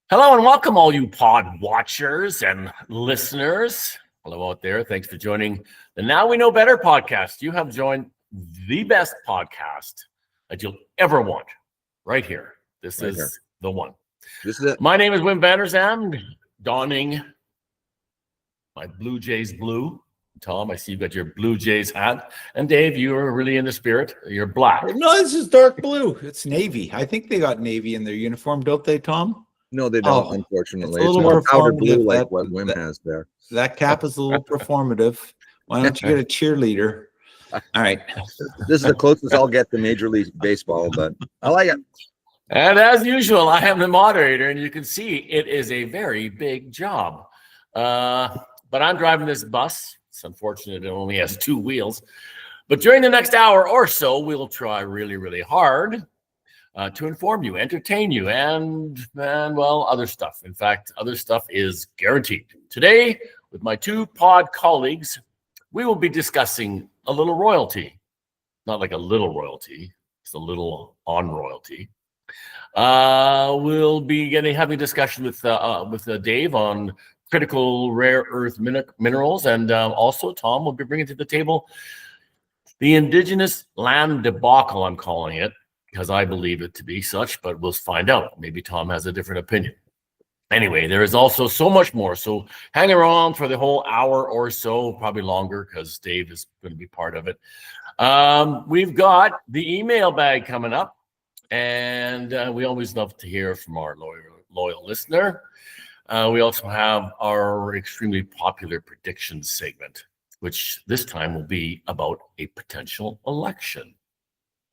Hello and welcome, all you pod watchers and listeners. Hello out there. Thanks for joining the Now We Know Better podcast. You have joined the best podcast that you'll ever want right here. This Right is here. the one. This is it. My name is Wim Vanderzam, donning my Blue Jays blue. Tom, I see you got your Blue Jays hat. And Dave, you are really in the spirit. You're black. No, this is dark blue. It's navy. I think they got navy in their uniform, don't they, Tom? No, they don't, Oh, unfortunately. it's a It's little more powder performative, blue like that- what Wim that- has there. That cap is a little performative. Why don't you get a cheerleader? All right. This is the closest I'll get to Major League Baseball, but I like it. And as usual, I am the moderator, and you can see it is a very big job. But I'm driving this bus. It's unfortunate it only has two wheels. But during the next hour or so, we'll try really, really hard to inform you, entertain you, and well, other stuff. In fact, other stuff is guaranteed. Today, with my two pod colleagues, we will be discussing a little royalty. Not like a little royalty, it's a little on royalty. We'll be having a discussion with Dave on critical rare earth minerals, and also Tom will be bringing to the table the Indigenous land debacle, I'm calling it, because I believe it to be such, but we'll find out. Maybe Tom has a different opinion. Anyway, there is also so much more, so hang around for the whole hour or so, probably longer, because Dave is going to be part of it. We've got the email bag coming up, and we always love to hear from our loyal listener. We also have our extremely popular predictions segment, which this time will be about a potential election.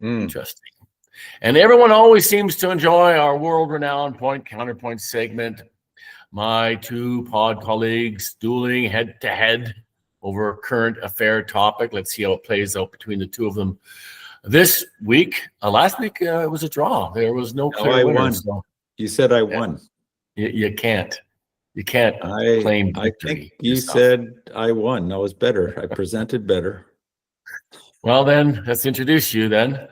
Interesting. And everyone always seems to enjoy our world-renowned point-counterpoint segment. My two pod colleagues dueling head-to-head over a current affair topic. Let's see how it plays out between the two of them this week. Last week, it was a draw. There was no clear winner. Won. So You said I won. you can't. You can't claim I victory. think you yourself. said I won. I was better. I presented better. Well, then, let's introduce you then.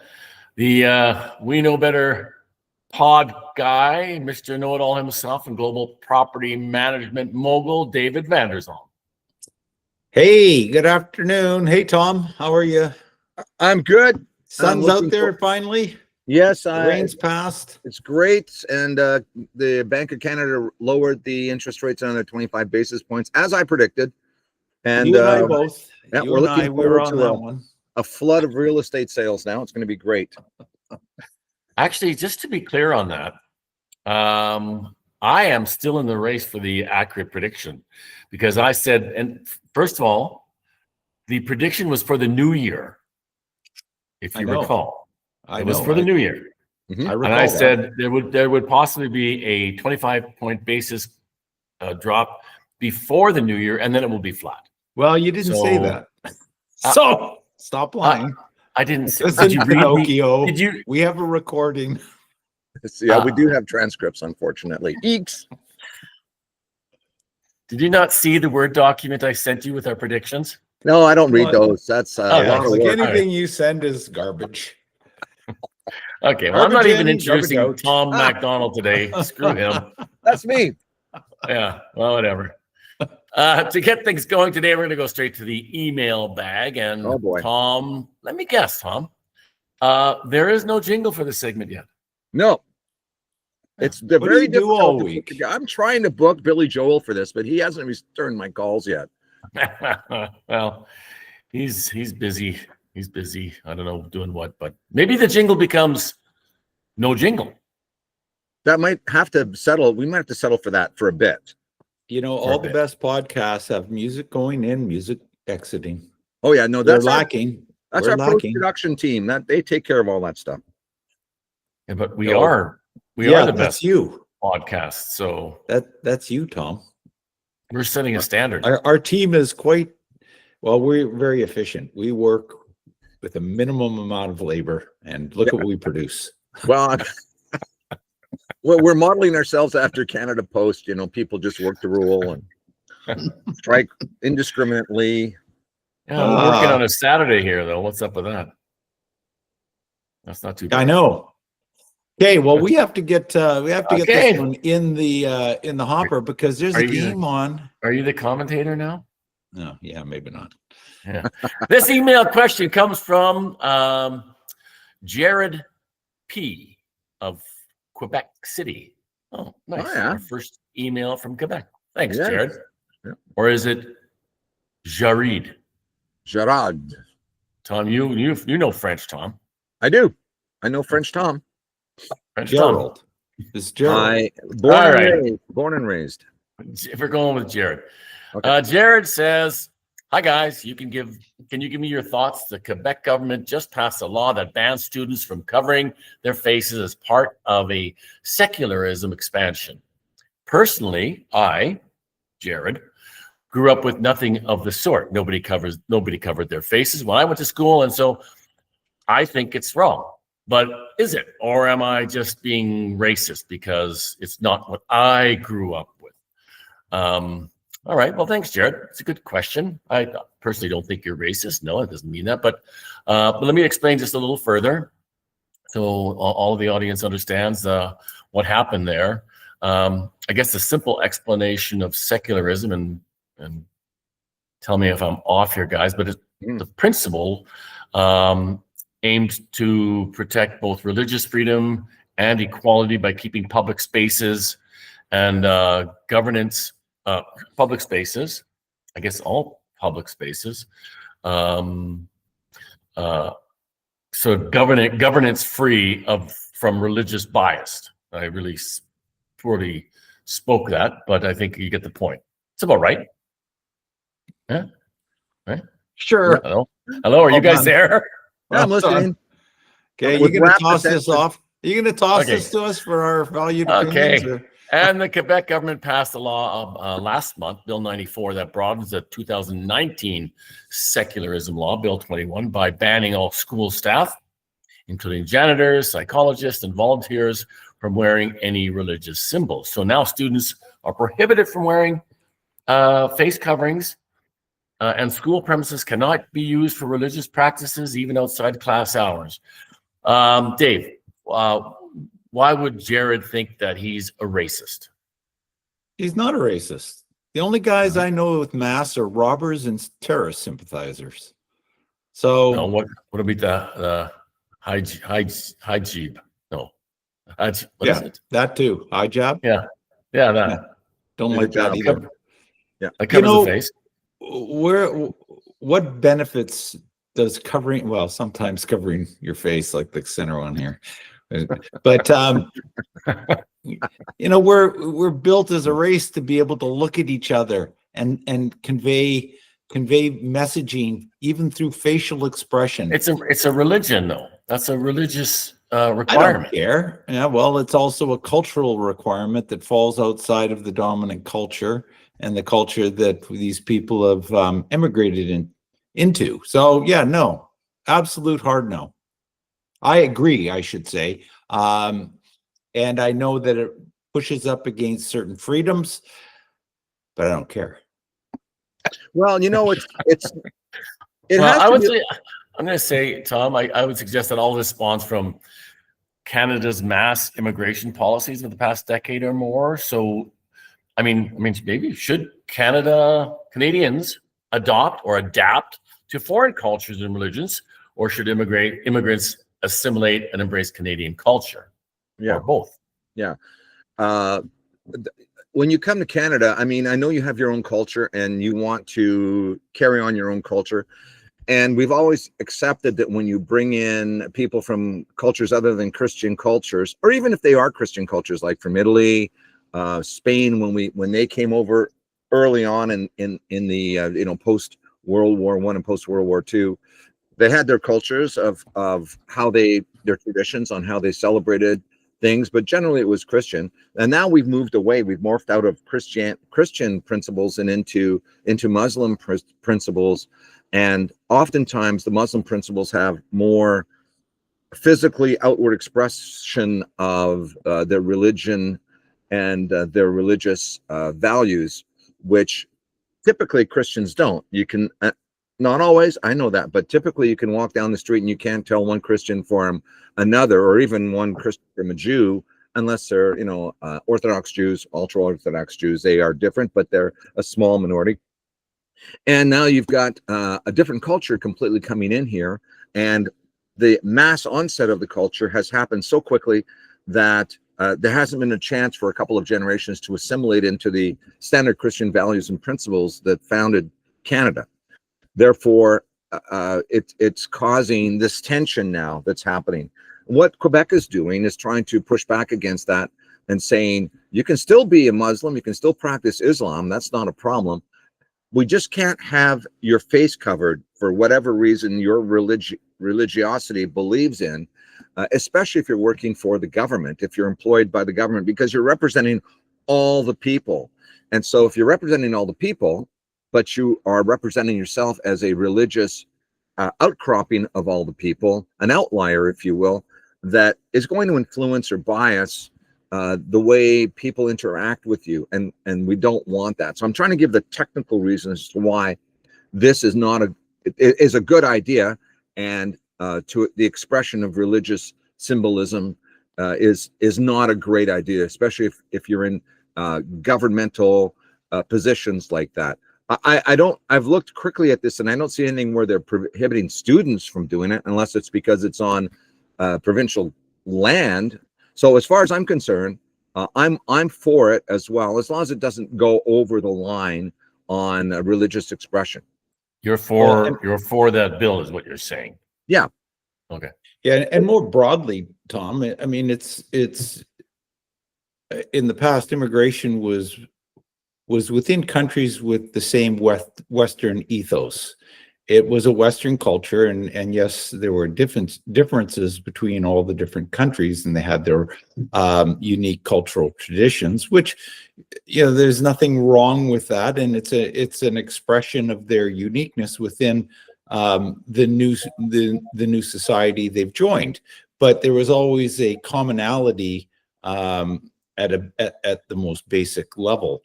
The We Know Better pod guy, Mr. Know-It-All himself, and global property management mogul, David Vanderzam. Hey, good afternoon. Hey, Tom. How are you? I'm good. Sun's looking out there finally. Yes, The rain's passed. it's great. And the Bank of Canada lowered the interest rates another 25 basis points, as I predicted. And You and I both. yeah, You we're and looking I, we were forward on to that one. a flood of real estate sales now. It's going to be great. Actually, just to be clear on that, I am still in the race for the accurate prediction because I said, and first of all, the prediction was for the new year, if you recall. It was for the new year. Mhm. I recall And I that. said there would possibly be a 25-point basis drop before the new year, and then it will be flat. Well, you didn't say So- that. So stop lying. I didn't say. Listen, Did you read me? Pinocchio. Did you? We have a recording. Yeah, we do have transcripts, unfortunately. Eeks. Did you not see the Word document I sent you with our predictions? No, I don't read Well, those. That's a Oh, lot Yeah, of like work. anything you send is garbage. Okay, well, I'm not Garbage even in, garbage introducing out. Tom MacDonald today. Screw him. That's me. Yeah, well, whatever. To get things going today, we're going to go straight to the email bag. And Oh, boy. Tom, let me guess, Tom. There is no jingle for the segment yet. No. It's the What do very you do difficult all to week? put together. I'm trying to book Billy Joel for this, but he hasn't returned my calls yet. Well, he's busy. He's busy. I don't know doing what, but maybe the jingle becomes no jingle. That might have to settle. We might have to settle for that for a bit. You know, For a all the bit. best podcasts have music going in, music exiting. Oh yeah, no, They're that's our, lacking. that's We're our lacking. post-production team. That they take care of all that stuff. Yeah, but we No. are the That's best you. podcast, so That's you, Tom. we're setting a standard. Our team is quite well. We're very efficient. We work with a minimum amount of labor, and look at what we produce. Well, we're modeling ourselves after Canada Post. You know, people just work the rule and strike indiscriminately. Yeah, we're working on a Saturday here, though. What's up with that? That's not too bad. I know. Okay, well, we have to get Okay. this one in the hopper because there's Are a you- game on. Are you the commentator now? No, yeah, maybe not. Yeah. This email question comes from Jared P. of Quebec City. Oh, nice. Oh, yeah. Our first email from Quebec. Thanks, Yes. Jared. Yeah. Or is it Jared? Gerard. Tom, you know French, Tom. I do. I know French Tom. French Tom. Gerald. It's Gerald. I All right. born and raised. If we're going with Jared. Okay. Jared says, hi guys, can you give me your thoughts? The Quebec government just passed a law that bans students from covering their faces as part of a secularism expansion. Personally, Jared, grew up with nothing of the sort. Nobody covered their faces when I went to school, and so I think it's wrong. But is it? Or am I just being racist because it's not what I grew up with? All right. Well, thanks, Jared. It's a good question. I personally don't think you're racist. No, it doesn't mean that. But let me explain just a little further so all of the audience understands what happened there. I guess the simple explanation of secularism, and tell me if I'm off here, guys, but the principle aims to protect both religious freedom and equality by keeping public spaces and governance, public spaces, I guess all public spaces, so governance free from religious bias. I really poorly spoke that, but I think you get the point. It's about right. Yeah. Right. Sure. Hello. Are you guys there? Yeah, I'm listening. Okay, With you're going to rapt toss this attention. off. Are you going to toss Okay. this to us for our valued Okay. opinions? Or? And the Quebec government passed a law last month, Bill 94, that broadens the 2019 secularism law, Bill 21, by banning all school staff, including janitors, psychologists, and volunteers, from wearing any religious symbols. So now students are prohibited from wearing face coverings, and school premises cannot be used for religious practices, even outside class hours. Dave, why would Jared think that he's a racist? He's not a racist. The only guys I know with masks are robbers and terrorist sympathizers. So No, what about the hijab? No, what is it? That too. Hijab. Yeah, that. Yeah. Don't like that either. That covers the face. What benefits does covering? Well, sometimes covering your face, like the center one here, but we're built as a race to be able to look at each other and convey messaging even through facial expression. It's a religion, though. That's a religious requirement. I don't care. Yeah, well, it's also a cultural requirement that falls outside of the dominant culture and the culture that these people have immigrated into. So yeah, no, absolute hard no. I agree, I should say. And I know that it pushes up against certain freedoms, but I don't care. Well, I'm going to say, Tom, I would suggest that all this spawns from Canada's mass immigration policies of the past decade or more. So, I mean, maybe should Canadians adopt or adapt to foreign cultures and religions, or should immigrants assimilate and embrace Canadian culture? Yeah, or both. Yeah. When you come to Canada, I mean, I know you have your own culture and you want to carry on your own culture. And we've always accepted that when you bring in people from cultures other than Christian cultures, or even if they are Christian cultures, like from Italy, Spain, when they came over early on in the post World War I and post World War II, they had their cultures of how their traditions on how they celebrated things, but generally it was Christian. And now we've moved away. We've morphed out of Christian principles and into Muslim principles. And oftentimes the Muslim principles have more physically outward expression of their religion and their religious values, which typically Christians don't. You can Not always, I know that, but typically you can walk down the street and you can't tell one Christian from another, or even one Christian from a Jew, unless they're, Orthodox Jews, ultra Orthodox Jews. They are different, but they're a small minority. And now you've got a different culture completely coming in here, and the mass onset of the culture has happened so quickly that there hasn't been a chance for a couple of generations to assimilate into the standard Christian values and principles that founded Canada. Therefore, it's causing this tension now that's happening. What Quebec is doing is trying to push back against that and saying, you can still be a Muslim, you can still practice Islam, that's not a problem. We just can't have your face covered for whatever reason your religiosity believes in, especially if you're working for the government, if you're employed by the government, because you're representing all the people. And so if you're representing all the people, but you are representing yourself as a religious outcropping of all the people, an outlier, if you will, that is going to influence or bias the way people interact with you, and we don't want that. So I'm trying to give the technical reasons to why this is not it is a good idea, and to the expression of religious symbolism is not a great idea, especially if you're in governmental positions like that. I've looked quickly at this, and I don't see anything where they're prohibiting students from doing it, unless it's because it's on provincial land. So as far as I'm concerned, I'm for it as well, as long as it doesn't go over the line on religious expression. You're for that bill, is what you're saying. Yeah. Okay. Yeah, and more broadly, Tom, I mean, it's in the past, immigration was within countries with the same Western ethos. It was a Western culture, and yes, there were differences between all the different countries, and they had their unique cultural traditions, which, there's nothing wrong with that, and it's an expression of their uniqueness within the new society they've joined. But there was always a commonality at the most basic level.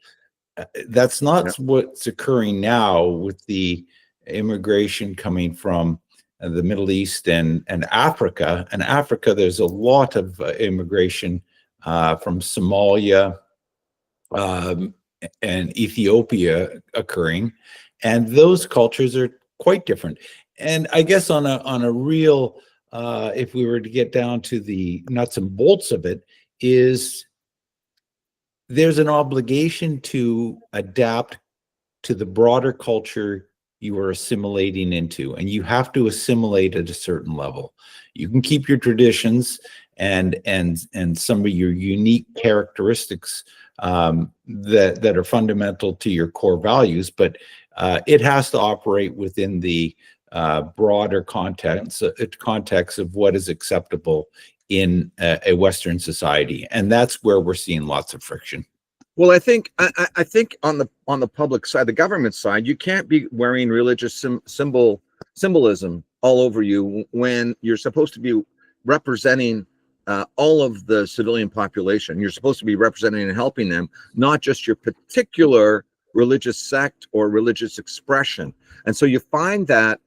That's not what's occurring now with the immigration coming from the Middle East and Africa. And Africa, there's a lot of immigration from Somalia and Ethiopia occurring, and those cultures are quite different. And I guess on a real, if we were to get down to the nuts and bolts of it, is there's an obligation to adapt to the broader culture you are assimilating into, and you have to assimilate at a certain level. You can keep your traditions and some of your unique characteristics that are fundamental to your core values, but it has to operate within the broader context of what is acceptable in a Western society, and that's where we're seeing lots of friction. Well, I think on the public side, the government side, you can't be wearing religious symbolism all over you when you're supposed to be representing all of the civilian population. You're supposed to be representing and helping them, not just your particular religious sect or religious expression. And so you find that.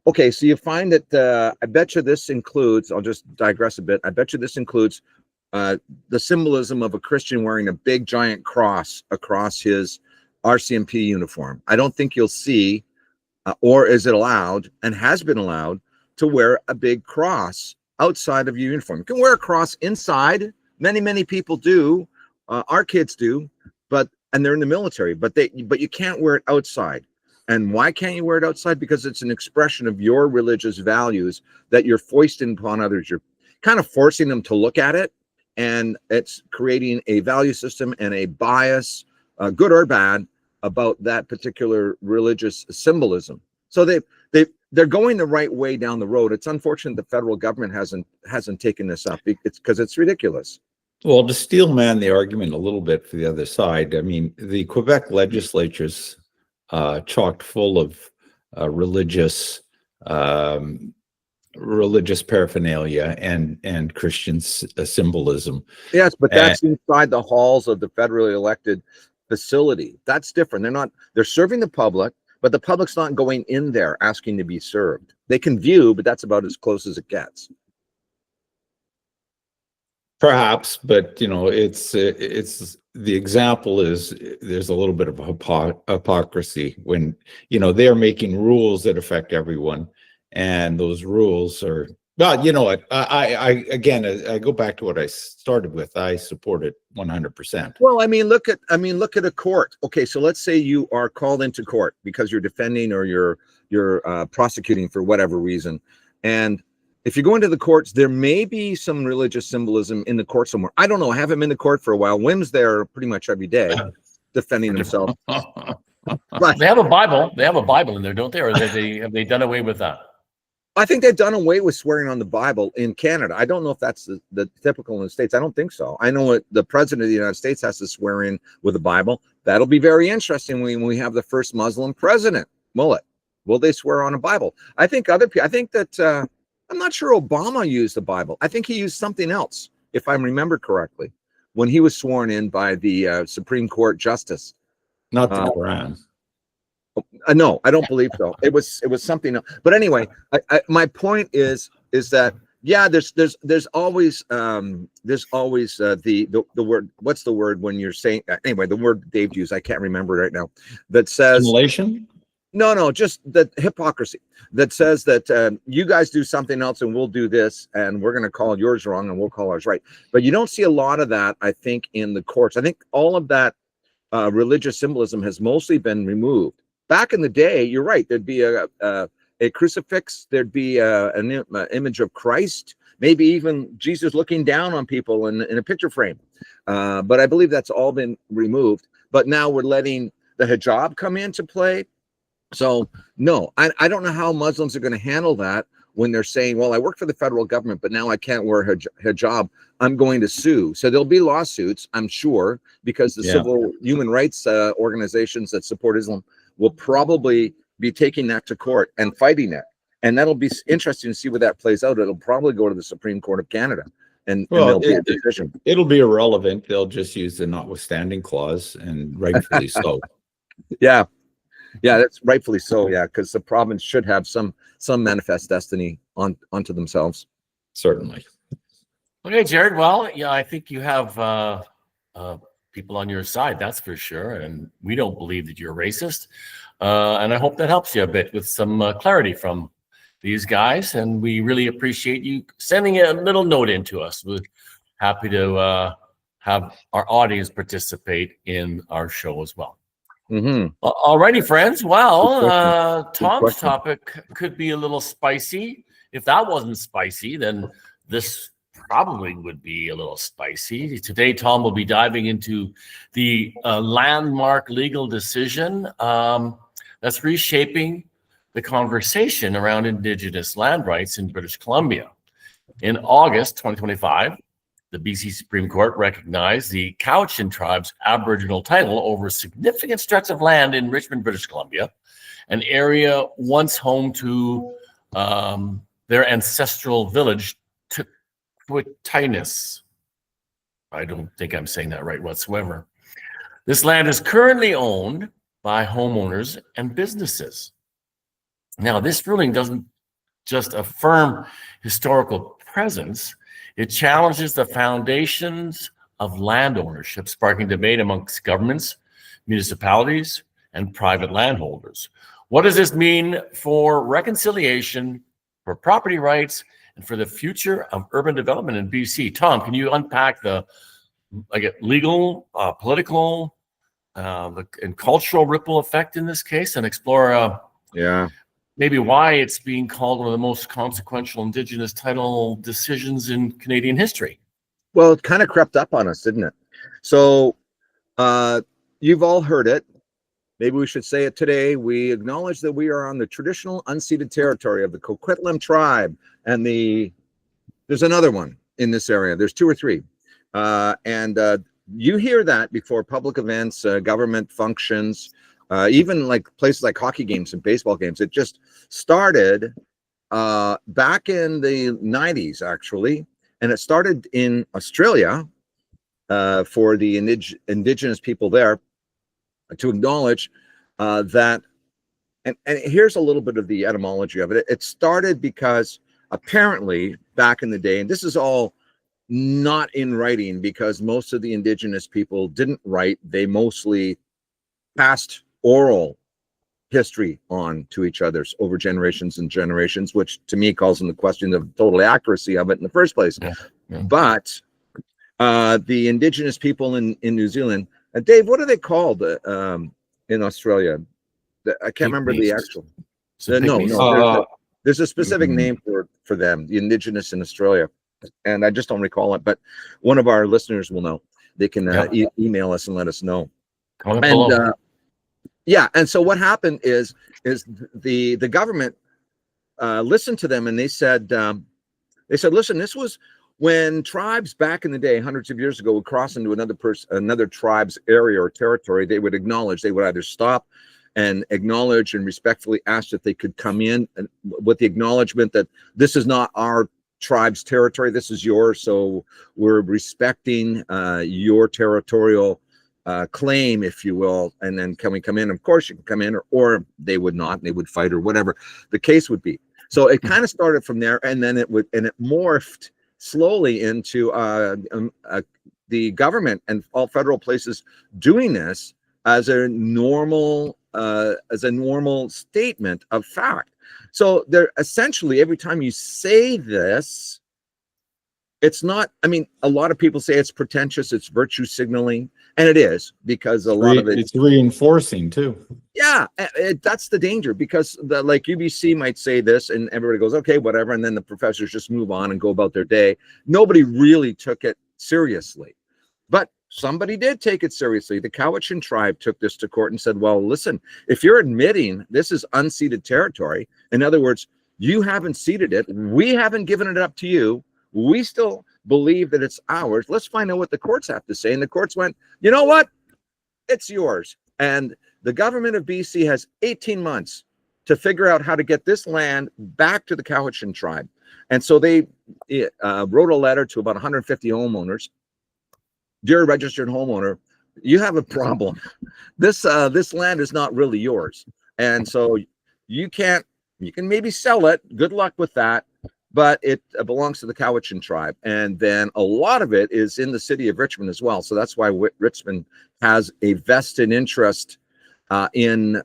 Okay, so you find that I bet you this includes, I'll just digress a bit, I bet you this includes the symbolism of a Christian wearing a big giant cross across his RCMP uniform. I don't think you'll see, or is it allowed, and has been allowed, to wear a big cross outside of your uniform. You can wear a cross inside. Many people do. Our kids do, and they're in the military, but you can't wear it outside. And why can't you wear it outside? Because it's an expression of your religious values that you're foisting upon others. You're kind of forcing them to look at it, and it's creating a value system and a bias, good or bad, about that particular religious symbolism. So they're going the right way down the road. It's unfortunate the federal government hasn't taken this up. It's because it's ridiculous. Well, to steel man the argument a little bit for the other side, I mean, the Quebec legislature's chocked full of religious paraphernalia and Christian symbolism. Yes, but that's inside the halls of the federally elected facility. That's different. They're serving the public. but the public's not going in there asking to be served. They can view, but that's about as close as it gets. Perhaps, but it's the example is there's a little bit of hypocrisy when they're making rules that affect everyone, and those rules are, well, you know what, I go back to what I started with. I support it 100%. Well, look at a court. Okay, so let's say you are called into court because you're defending or you're prosecuting for whatever reason, and if you go into the courts, there may be some religious symbolism in the court somewhere. I don't know. I haven't been to court for a while. Wim's there pretty much every day defending himself. But they have a Bible. They have a Bible in there, don't they? Or have they done away with that? I think they've done away with swearing on the Bible in Canada. I don't know if that's the typical in the States. I don't think so. I know what the president of the United States has to swear in with the Bible. That'll be very interesting when we have the first Muslim president. Mullet. Will they swear on a Bible? I think that I'm not sure Obama used the Bible. I think he used something else, if I remember correctly, when he was sworn in by the Supreme Court justice. Not the Quran. No, I don't believe so. It was something else. But anyway, my point is that there's always the word. What's the word when you're saying anyway? The word Dave used, I can't remember right now. That says simulation. No, just the hypocrisy that says that you guys do something else and we'll do this, and we're going to call yours wrong and we'll call ours right. But you don't see a lot of that, I think, in the courts. I think all of that religious symbolism has mostly been removed. Back in the day, you're right. There'd be a crucifix. There'd be an image of Christ, maybe even Jesus looking down on people in a picture frame. But I believe that's all been removed. But now we're letting the hijab come into play. So no, I don't know how Muslims are going to handle that when they're saying, well, I work for the federal government, but now I can't wear hijab. I'm going to sue. So there'll be lawsuits, I'm sure, because the civil human rights organizations that support Islam will probably be taking that to court and fighting it. And that'll be interesting to see where that plays out. It'll probably go to the Supreme Court of Canada. And there'll be a decision. It'll be irrelevant. They'll just use the notwithstanding clause, and rightfully so. Yeah, that's rightfully so. Yeah, because the province should have some manifest destiny onto themselves. Certainly. Okay, Jared. Well, yeah, I think you have people on your side. That's for sure. And we don't believe that you're racist. And I hope that helps you a bit with some clarity from these guys. And we really appreciate you sending a little note in to us. We're happy to have our audience participate in our show as well. Mm-hmm. All righty, friends. Well, Tom's topic could be a little spicy. If that wasn't spicy, then this probably would be a little spicy. Today, Tom will be diving into the landmark legal decision that's reshaping the conversation around Indigenous land rights in British Columbia. In August 2025, the BC Supreme Court recognized the Cowichan tribe's Aboriginal title over significant stretch of land in Richmond, British Columbia, an area once home to their ancestral village, Tukwitinis. I don't think I'm saying that right whatsoever. This land is currently owned by homeowners and businesses. Now, this ruling doesn't just affirm historical presence, it challenges the foundations of land ownership, sparking debate amongst governments, municipalities, and private landholders. What does this mean for reconciliation, for property rights, and for the future of urban development in BC? Tom, can you unpack the legal, political, and cultural ripple effect in this case and explore maybe why it's being called one of the most consequential Indigenous title decisions in Canadian history? Well, it kind of crept up on us, didn't it? So you've all heard it. Maybe we should say it today. We acknowledge that we are on the traditional unceded territory of the Coquitlam tribe. And there's another one in this area. There's two or three. You hear that before public events, government functions, even like places like hockey games and baseball games. It just started back in the 90s, actually. And it started in Australia for the Indigenous people there to acknowledge that and here's a little bit of the etymology of it. It started because apparently back in the day, and this is all not in writing because most of the indigenous people didn't write. They mostly passed oral history on to each other's over generations and generations, which to me calls into question the total accuracy of it in the first place. Yeah, yeah. But the indigenous people in New Zealand, Dave, what are they called in Australia? I can't remember the actual. No, there's a specific name for them, the indigenous in Australia, and I just don't recall it. But one of our listeners will know. They can email us and let us know. Comment below. Yeah, and so what happened is the government listened to them, and they said, listen, this was when tribes back in the day, hundreds of years ago, would cross into another tribe's area or territory. They would acknowledge. They would either stop and acknowledge and respectfully ask if they could come in, and with the acknowledgement that this is not our tribe's territory, this is yours. So we're respecting your territorial claim, if you will, and then can we come in? Of course you can come in, or they would not, they would fight, or whatever the case would be. So it kind of started from there, and then it morphed slowly into the government and all federal places doing this as a normal statement of fact. So they're essentially, every time you say this, it's not, I mean, a lot of people say it's pretentious, it's virtue signaling, and it is, because a lot of it's reinforcing too. Yeah, that's the danger, because like UBC might say this and everybody goes, okay, whatever, and then the professors just move on and go about their day. Nobody really took it seriously, but somebody did take it seriously. The Cowichan tribe took this to court and said, well, listen, if you're admitting this is unceded territory, in other words, you haven't ceded it, we haven't given it up to you, we still believe that it's ours, let's find out what the courts have to say. And the courts went, you know what, it's yours. And the government of BC has 18 months to figure out how to get this land back to the Cowichan tribe. And so they wrote a letter to about 150 homeowners. Dear registered homeowner, you have a problem. This land is not really yours, and so you can maybe sell it. Good luck with that, but it belongs to the Cowichan tribe, and then a lot of it is in the city of Richmond as well. So that's why Richmond has a vested interest in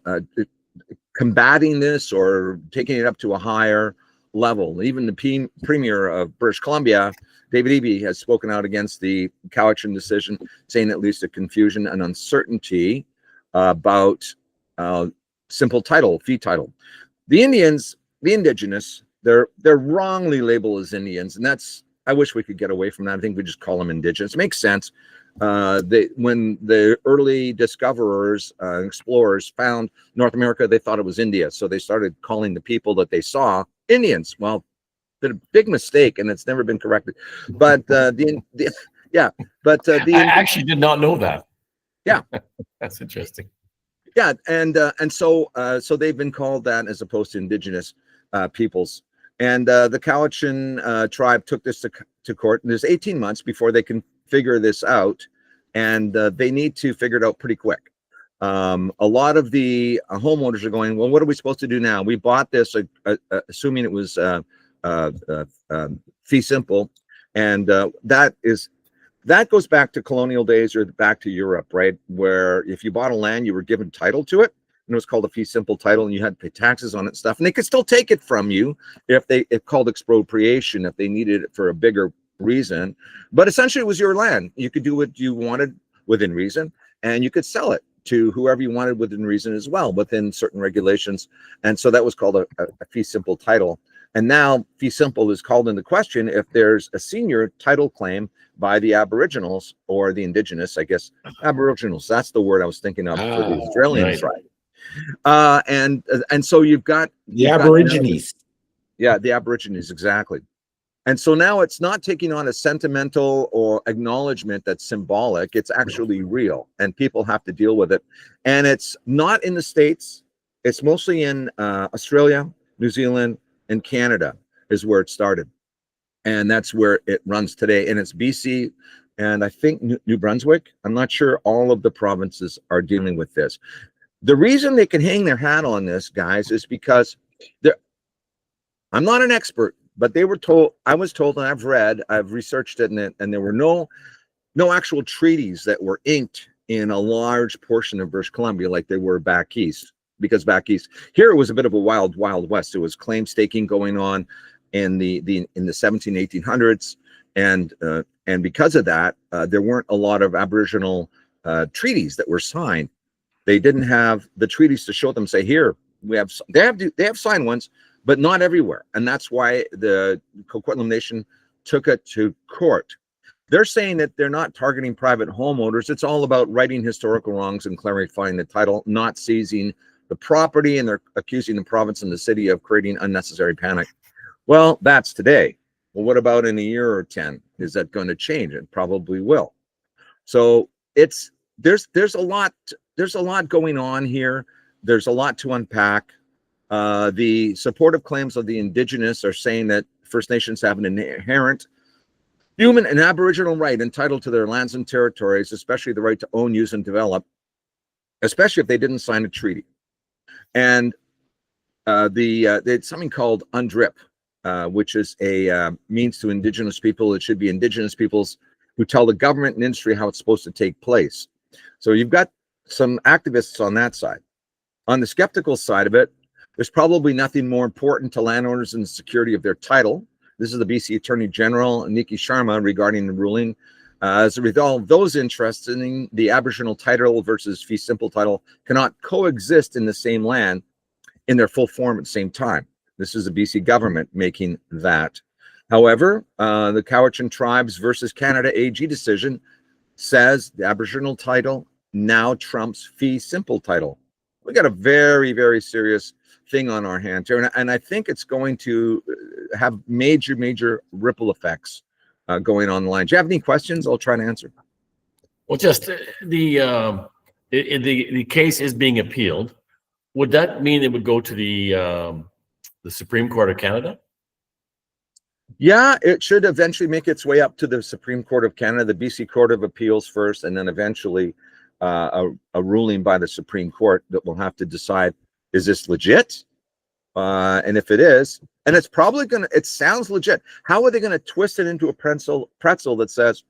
combating this or taking it up to a higher level. Even the premier of British Columbia, David Eby, has spoken out against the Cowichan decision, saying at least a confusion and uncertainty about simple title, fee title. The Indians, the indigenous, they're wrongly labeled as Indians, and that's, I wish we could get away from that. I think we just call them indigenous. It makes sense. When the early discoverers, explorers found North America, they thought it was India, so they started calling the people that they saw Indians. Well, a big mistake, and it's never been corrected. But I actually did not know that. Yeah, that's interesting. Yeah, and so they've been called that as opposed to indigenous peoples. And the Cowichan tribe took this to court, and there's 18 months before they can figure this out, and they need to figure it out pretty quick. A lot of the homeowners are going, well, what are we supposed to do now? We bought this assuming it was fee simple, and that goes back to colonial days or back to Europe, right? Where if you bought a land, you were given title to it, and it was called a fee simple title, and you had to pay taxes on it and stuff, and they could still take it from you if it's called expropriation, if they needed it for a bigger reason. But essentially it was your land. You could do what you wanted within reason, and you could sell it to whoever you wanted within reason as well, within certain regulations. And so that was called a fee simple title. And now fee simple is called into question if there's a senior title claim by the Aboriginals or the indigenous, I guess, Aboriginals. That's the word I was thinking of for the Australian tribe. And so you've got the Aborigines. Yeah, the Aborigines, exactly. And so now it's not taking on a sentimental or acknowledgement that's symbolic. It's actually real, and people have to deal with it. And it's not in the States. It's mostly in Australia, New Zealand, and Canada is where it started. And that's where it runs today. And it's BC and I think New Brunswick. I'm not sure all of the provinces are dealing with this. The reason they can hang their hat on this, guys, is because I'm not an expert, but they were told, I was told, and I've read, I've researched it, and there were no actual treaties that were inked in a large portion of British Columbia like they were back east. Because back east, here it was a bit of a wild west. There was claim staking going on in the 1800s, and because of that, there weren't a lot of Aboriginal treaties that were signed. They didn't have the treaties to show them, say, here we have. They have signed ones, but not everywhere, and that's why the Coquitlam Nation took it to court. They're saying that they're not targeting private homeowners. It's all about righting historical wrongs and clarifying the title, not seizing the property, and they're accusing the province and the city of creating unnecessary panic. Well, that's today. Well, what about in a year or 10? Is that going to change? It probably will. So there's a lot going on here. There's a lot to unpack. The supportive claims of the Indigenous are saying that First Nations have an inherent human and Aboriginal right entitled to their lands and territories, especially the right to own, use, and develop, especially if they didn't sign a treaty. And it's something called UNDRIP, which is a means to Indigenous people. It should be Indigenous peoples who tell the government and industry how it's supposed to take place. So you've got some activists on that side. On the skeptical side of it, there's probably nothing more important to landowners than the security of their title. This is the BC Attorney General, Niki Sharma, regarding the ruling. As a result, those interested in the Aboriginal title versus fee simple title cannot coexist in the same land in their full form at the same time. This is the BC government making that. However, the Cowichan Tribes versus Canada AG decision says the Aboriginal title now trumps fee simple title. We got a very, very serious thing on our hands here, and I think it's going to have major ripple effects going on the line. Do you have any questions? I'll try to answer. Well, just the case is being appealed. Would that mean it would go to the Supreme Court of Canada? Yeah, it should eventually make its way up to the Supreme Court of Canada, the BC Court of Appeals first, and then eventually a ruling by the Supreme Court that will have to decide, is this legit? And if it is, and it's probably going to, it sounds legit. How are they going to twist it into a pretzel that says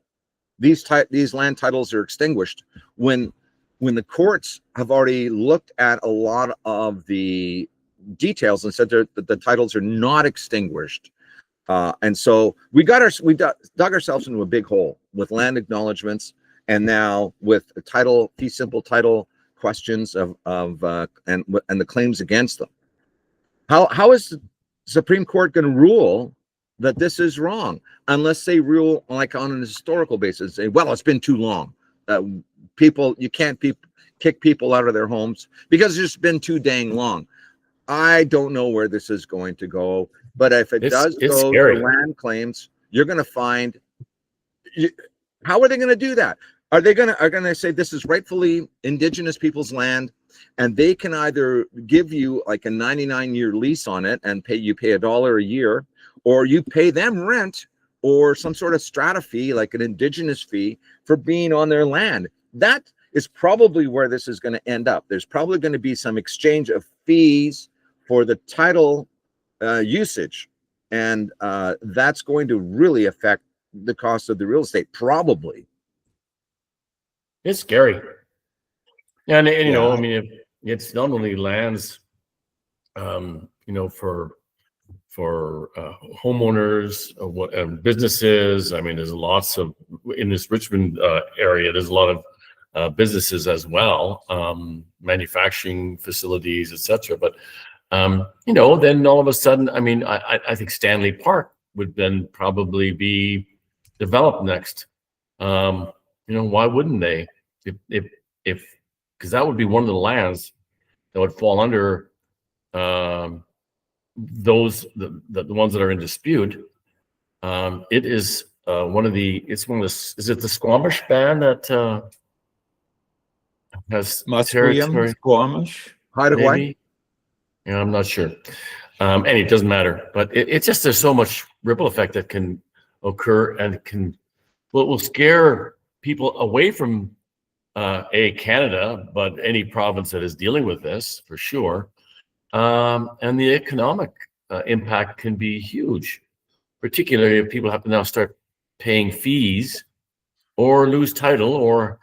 these land titles are extinguished when the courts have already looked at a lot of the details and said that the titles are not extinguished? And so we dug ourselves into a big hole with land acknowledgements, and now with the fee simple title questions and the claims against them. How is the Supreme Court going to rule that this is wrong unless they rule like on an historical basis? Say, well, it's been too long. You can't kick people out of their homes because it's just been too dang long. I don't know where this is going to go, but if it does go to land claims, you're going to find. How are they going to do that? Are they going to say this is rightfully Indigenous people's land, and they can either give you like a 99-year lease on it and pay $1 a year, or you pay them rent or some sort of strata fee, like an Indigenous fee, for being on their land? That is probably where this is going to end up. There's probably going to be some exchange of fees for the title usage, and that's going to really affect the cost of the real estate, probably. It's scary. And you know, I mean, it's not only lands, you know, for homeowners, businesses. I mean, there's lots of, in this Richmond area, there's a lot of businesses as well, manufacturing facilities, etc. But you know, then all of a sudden, I mean, I think Stanley Park would then probably be developed next. You know, why wouldn't they? If because that would be one of the lands that would fall under those the ones that are in dispute. It is one of the. It's one of the. Is it the Squamish band that has territory? Squamish. Haida Gwaii? Yeah, I'm not sure. It doesn't matter. But it's just there's so much ripple effect that can occur and will scare people away from Canada, but any province that is dealing with this for sure. And the economic impact can be huge, particularly if people have to now start paying fees or lose title or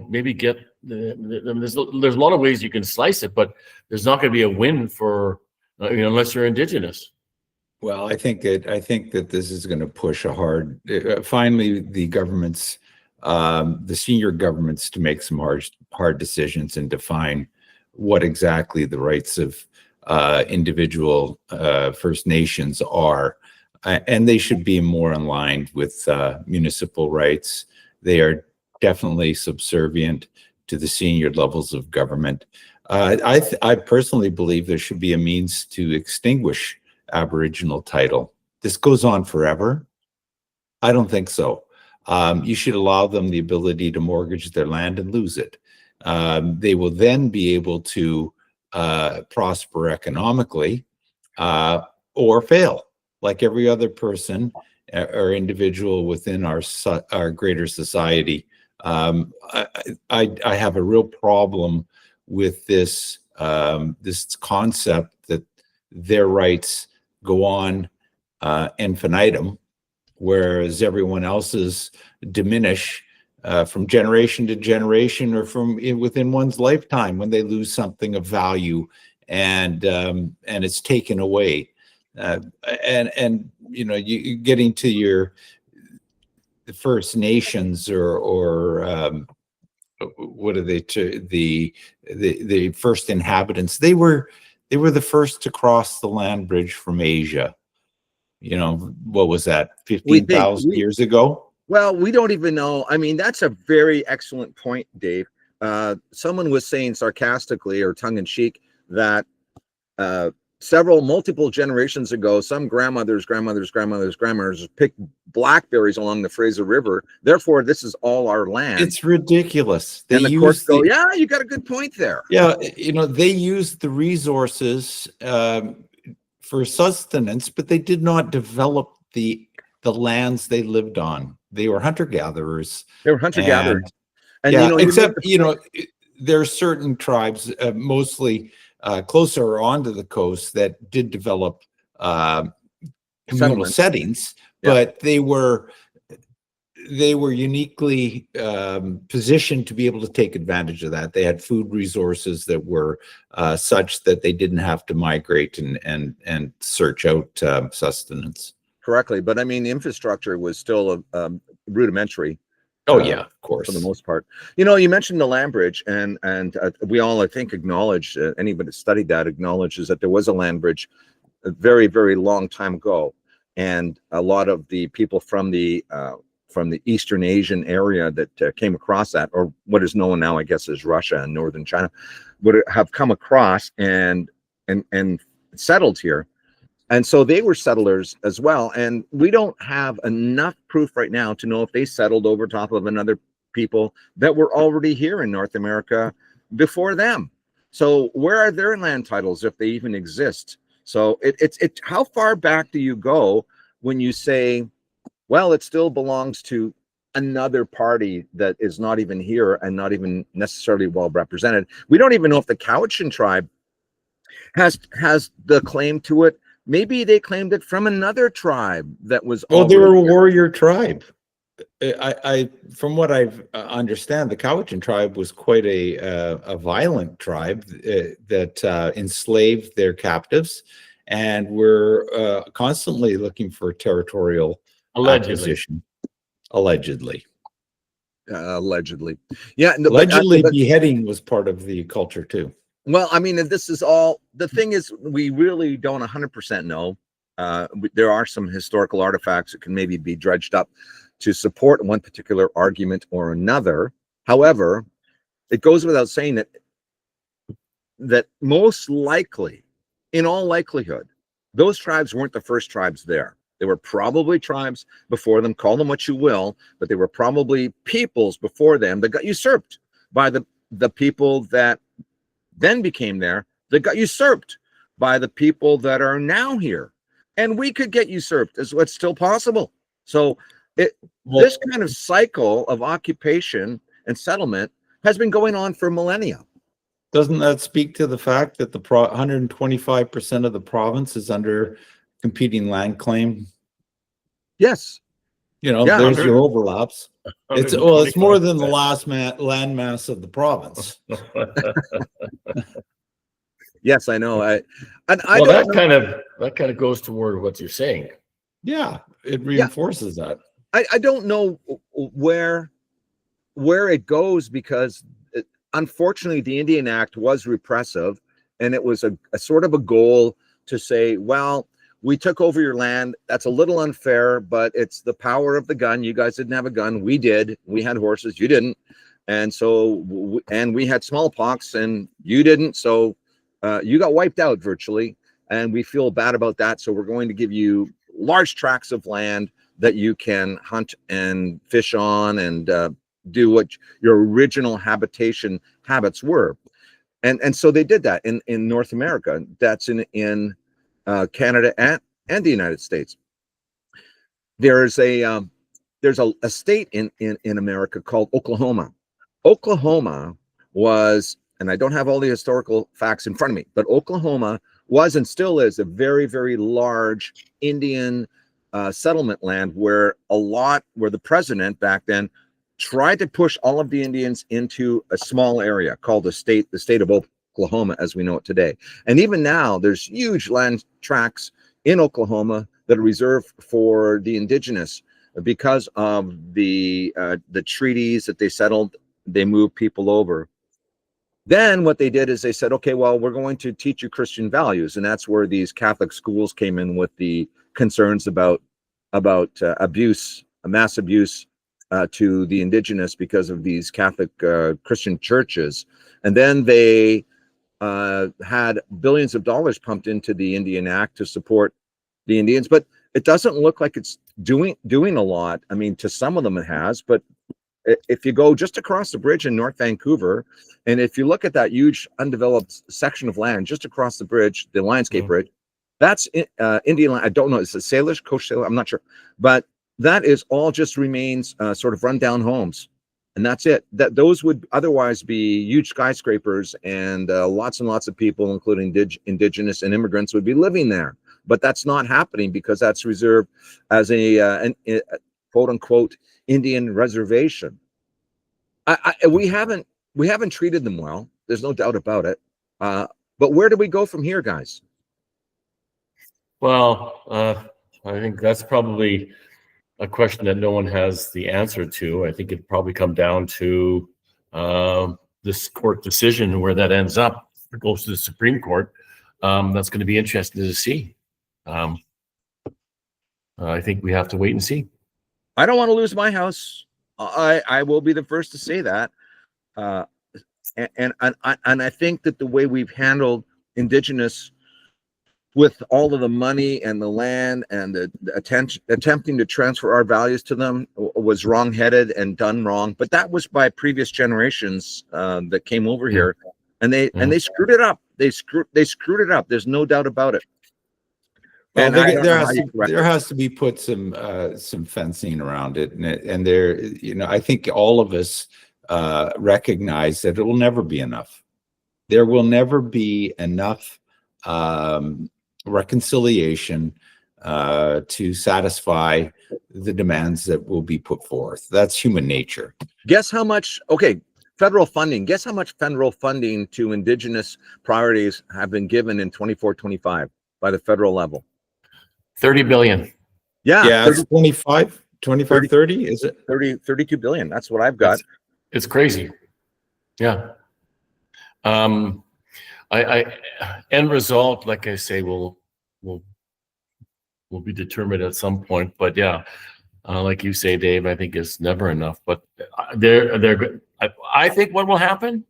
maybe get there's a lot of ways you can slice it, but there's not going to be a win for unless you're Indigenous. Well, I think that this is going to push a hard. Finally, the governments, the senior governments, to make some hard decisions and define what exactly the rights of individual First Nations are, and they should be more aligned with municipal rights. They are definitely subservient to the senior levels of government. I personally believe there should be a means to extinguish Aboriginal title. This goes on forever? I don't think so. You should allow them the ability to mortgage their land and lose it. They will then be able to prosper economically or fail, like every other person or individual within our greater society. I have a real problem with this concept that their rights go on infinitum, whereas everyone else's diminish from generation to generation, or from within one's lifetime when they lose something of value and it's taken away. And you getting to the First Nations or what are they, to the first inhabitants? They were the first to cross the land bridge from Asia. What was that, 15,000 years ago? Well, we don't even know. I mean, that's a very excellent point, Dave. Someone was saying sarcastically or tongue-in-cheek that multiple generations ago, some grandmothers picked blackberries along the Fraser River. Therefore, this is all our land. It's ridiculous. And the courts go, yeah, you got a good point there. Yeah, they used the resources for sustenance, but they did not develop the lands they lived on. They were hunter-gatherers. And yeah, except there are certain tribes, mostly closer onto the coast, that did develop communal settings, but they were uniquely positioned to be able to take advantage of that. They had food resources that were such that they didn't have to migrate and search out sustenance. Correctly, but I mean, the infrastructure was still rudimentary. Oh yeah, of course, for the most part. You mentioned the land bridge, and we all, I think, acknowledge, anybody that studied that acknowledges that there was a land bridge a very, very long time ago, and a lot of the people from the Eastern Asian area that came across that, or what is known now, I guess, as Russia and northern China, would have come across and settled here. And so they were settlers as well. And we don't have enough proof right now to know if they settled over top of another people that were already here in North America before them. So where are their land titles, if they even exist? So it's how far back do you go when you say, well, it still belongs to another party that is not even here and not even necessarily well represented? We don't even know if the Cowichan tribe has the claim to it. Maybe they claimed it from another tribe that was. Well, they were a warrior tribe. From what I understand, the Cowichan tribe was quite a violent tribe that enslaved their captives, and were constantly looking for territorial acquisition. Allegedly. Yeah. Allegedly, beheading was part of the culture too. Well, I mean, this is all, the thing is, we really don't 100% know. There are some historical artifacts that can maybe be dredged up to support one particular argument or another. However, it goes without saying that most likely, in all likelihood, those tribes weren't the first tribes there. There were probably tribes before them, call them what you will, but they were probably peoples before them that got usurped by the people that then became there, that got usurped by the people that are now here. And we could get usurped, is what's still possible. So this kind of cycle of occupation and settlement has been going on for millennia. Doesn't that speak to the fact that the 125% of the province is under competing land claim? Yes. Yeah, there's your overlaps. It's more than the last land mass of the province. Yes, I know. That kind of goes toward what you're saying. Yeah, it reinforces that. I don't know where it goes, because unfortunately the Indian Act was repressive, and it was a sort of a goal to say, well, we took over your land. That's a little unfair, but it's the power of the gun. You guys didn't have a gun. We did. We had horses. You didn't. And so, and we had smallpox and you didn't. So you got wiped out virtually. And we feel bad about that. So we're going to give you large tracts of land that you can hunt and fish on and do what your original habitation habits were. And so they did that in North America. That's in Canada and the United States. There's a state in America called Oklahoma. Oklahoma was, and I don't have all the historical facts in front of me, but Oklahoma was and still is a very, very large Indian settlement land where the president back then tried to push all of the Indians into a small area called the state of Oklahoma as we know it today. And even now, there's huge land tracts in Oklahoma that are reserved for the indigenous because of the treaties that they settled. They moved people over. Then what they did is they said, okay, well, we're going to teach you Christian values. And that's where these Catholic schools came in with the concerns about abuse, mass abuse to the indigenous because of these Catholic Christian churches. And then they had billions of dollars pumped into the Indian Act to support the Indians, but it doesn't look like it's doing a lot. I mean, to some of them it has, but if you go just across the bridge in North Vancouver, and if you look at that huge undeveloped section of land just across the bridge, the Lionsgate Bridge, that's Indian land. I don't know, it's a Salish, Coast Salish, I'm not sure, but that is all just remains sort of rundown homes. And that's it. Those would otherwise be huge skyscrapers, and lots and lots of people, including indigenous and immigrants, would be living there. But that's not happening because that's reserved as a quote unquote Indian reservation. We haven't treated them well. There's no doubt about it. But where do we go from here, guys? Well, I think that's probably a question that no one has the answer to. I think it'd probably come down to this court decision, where that ends up. It goes to the Supreme Court. That's going to be interesting to see. I think we have to wait and see. I don't want to lose my house. I will be the first to say that. And I think that the way we've handled indigenous, with all of the money and the land and the attempting to transfer our values to them, was wrong-headed and done wrong. But that was by previous generations that came over here, and they screwed it up. They screwed it up. There's no doubt about it. Well, there has to be put some fencing around it, and there, I think all of us recognize that it will never be enough. There will never be enough reconciliation to satisfy the demands that will be put forth. That's human nature. Guess how much? Okay, federal funding. Guess how much federal funding to indigenous priorities have been given in 24-25 by the federal level? 30 billion. Yeah, it's 30, is it? 32 billion. That's what I've got. It's crazy. Yeah. I end result, like I say, will be determined at some point. But yeah, like you say, Dave, I think it's never enough. But I think what will happen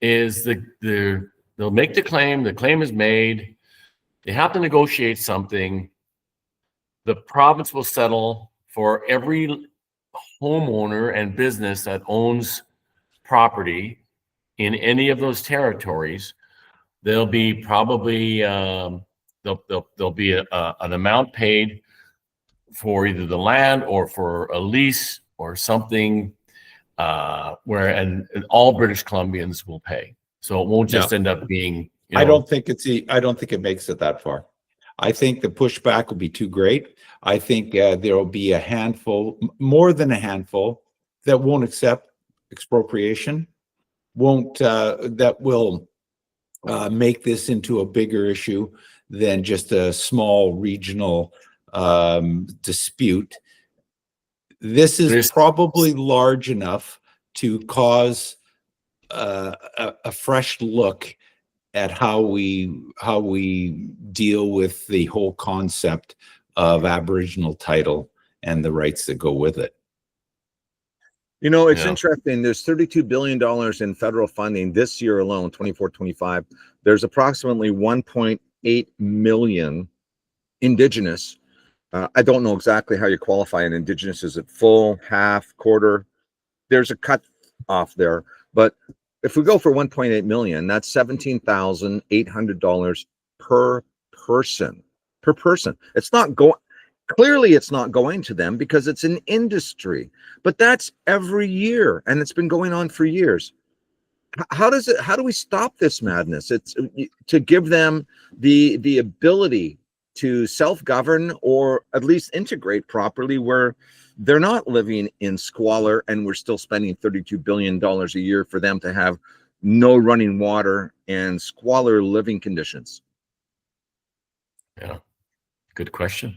is they'll make the claim. The claim is made. They have to negotiate something. The province will settle for every homeowner and business that owns property in any of those territories. There'll be probably there'll be an amount paid for either the land or for a lease or something and all British Columbians will pay. So it won't just end up being. I don't think it makes it that far. I think the pushback will be too great. I think there will be a handful, more than a handful, that won't accept expropriation, that will make this into a bigger issue than just a small regional dispute. This is probably large enough to cause a fresh look at how we deal with the whole concept of Aboriginal title and the rights that go with it. You know, it's interesting. There's $32 billion in federal funding this year alone, 24-25. There's approximately 1.8 million Indigenous. I don't know exactly how you qualify an Indigenous. Is it full, half, quarter? There's a cut off there. But if we go for 1.8 million, that's $17,800 per person. Per person. It's not going. Clearly, it's not going to them because it's an industry. But that's every year, and it's been going on for years. How do we stop this madness? It's to give them the ability to self-govern, or at least integrate properly, where they're not living in squalor and we're still spending $32 billion a year for them to have no running water and squalor living conditions. Yeah, good question.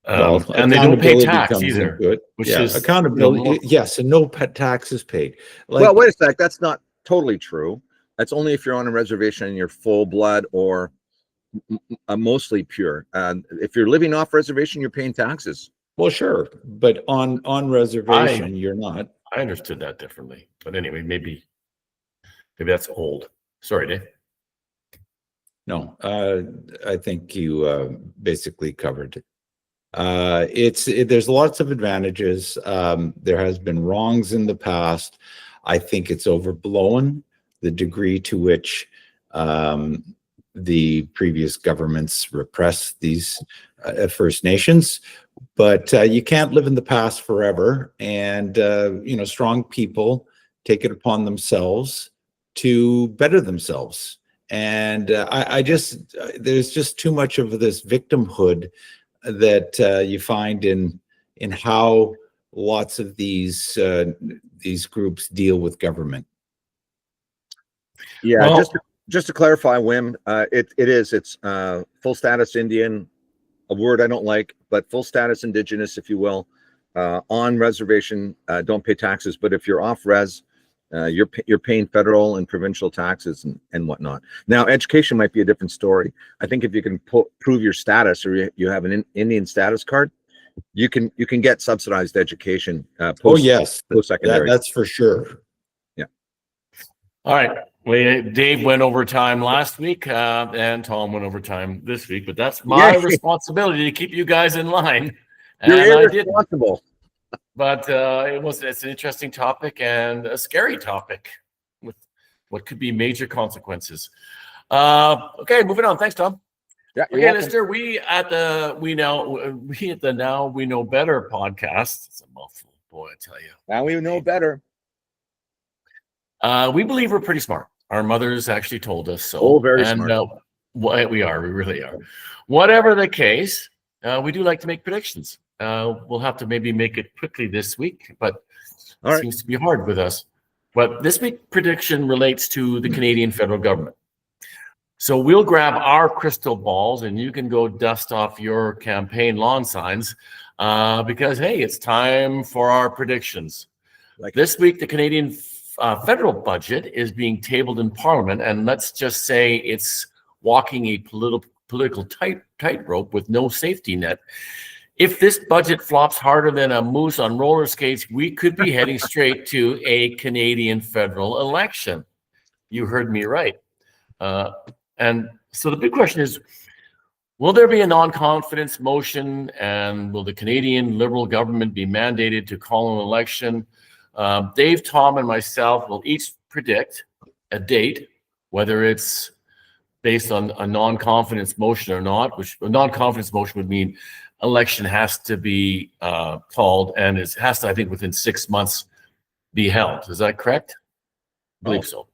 Well, and they don't pay tax either, which is accountability. Yes, and no tax is paid. Well, wait a sec. That's not totally true. That's only if you're on a reservation and you're full blood or mostly pure. If you're living off reservation, you're paying taxes. Well, sure, but on reservation, you're not. I understood that differently, but anyway, maybe that's old. Sorry, Dave. No, I think you basically covered it. There's lots of advantages. There has been wrongs in the past. I think it's overblown, the degree to which the previous governments repressed these First Nations. But you can't live in the past forever. And, strong people take it upon themselves to better themselves. And there's just too much of this victimhood that you find in how lots of these groups deal with government. Yeah, well, just to clarify, Wim, it's full status Indian, a word I don't like, but full status Indigenous, if you will, on reservation, don't pay taxes. But if you're off res, you're paying federal and provincial taxes and whatnot. Now, education might be a different story. I think if you can prove your status, or you have an Indian status card, you can get subsidized education. Post-secondary. That's for sure. Yeah. All right. Dave went over time last week, and Tom went over time this week. But that's my responsibility to keep you guys in line. You're irresponsible. But it's an interesting topic and a scary topic with what could be major consequences. Okay, moving on. Thanks, Tom. Yeah, okay, listener, we at the Now We Know Better podcast. It's a mouthful, boy, I tell you. Now we know better. We believe we're pretty smart. Our mothers actually told us so. Oh, very smart. We are. We really are. Whatever the case, we do like to make predictions. We'll have to maybe make it quickly this week, but it seems to be hard with us. But this week's prediction relates to the Canadian federal government. So we'll grab our crystal balls and you can go dust off your campaign lawn signs because, hey, it's time for our predictions. This week, the Canadian federal budget is being tabled in Parliament, and let's just say it's walking a political tightrope with no safety net. If this budget flops harder than a moose on roller skates, we could be heading straight to a Canadian federal election. You heard me right. And so the big question is, will there be a non-confidence motion, and will the Canadian Liberal government be mandated to call an election? Dave, Tom, and myself will each predict a date, whether it's based on a non-confidence motion or not, which a non-confidence motion would mean election has to be called, and it has to, I think, within 6 months be held. Is that correct? I believe so.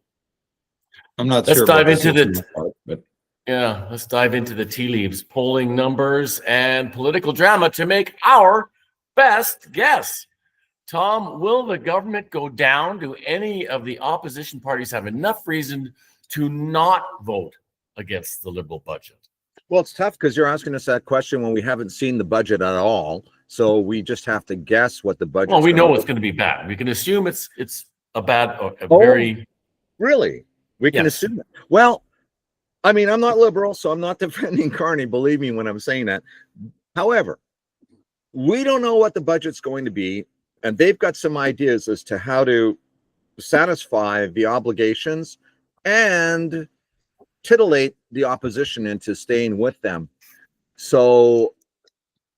I'm not Let's sure dive about into the the 6 part, but yeah. Let's dive into the tea leaves, polling numbers, and political drama to make our best guess. Tom, will the government go down? Do any of the opposition parties have enough reason to not vote against the Liberal budget? Well, it's tough because you're asking us that question when we haven't seen the budget at all. So we just have to guess what the budget. Well, we know it's going to be bad. We can assume it's a bad, a Oh, very really? We can Yes. assume that. Well, I mean, I'm not liberal, so I'm not defending Carney. Believe me when I'm saying that. However, we don't know what the budget's going to be, and they've got some ideas as to how to satisfy the obligations and titillate the opposition into staying with them. So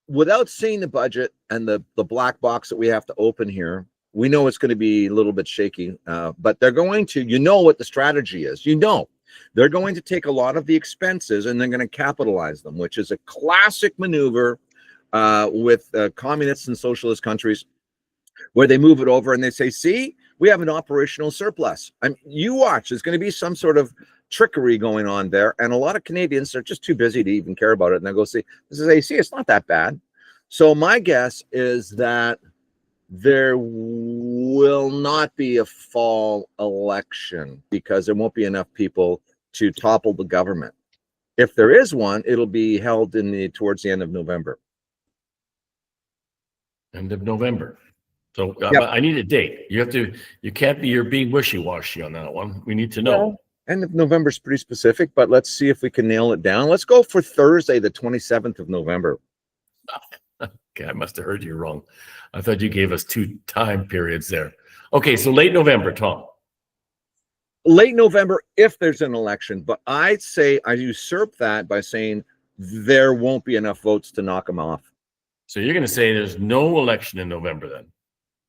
without seeing the budget and the black box that we have to open here, we know it's going to be a little bit shaky, but they're going to, you know what the strategy is. You know, they're going to take a lot of the expenses and they're going to capitalize them, which is a classic maneuver with communist and socialist countries, where they move it over and they say, see, we have an operational surplus. I mean, you watch, there's going to be some sort of trickery going on there. And a lot of Canadians are just too busy to even care about it. And they'll go see, this is AC, it's not that bad. So my guess is that there will not be a fall election because there won't be enough people to topple the government. If there is one, it'll be held towards the end of November. End of November. So Yep. I need a date. You're being wishy-washy on that one. We need to know. End of November is pretty specific, but let's see if we can nail it down. Let's go for Thursday, the 27th of November. Okay, I must have heard you wrong. I thought you gave us 2 time periods there. Okay, so late November, Tom. Late November, if there's an election, but I'd say I usurp that by saying there won't be enough votes to knock them off. So you're going to say there's no election in November then?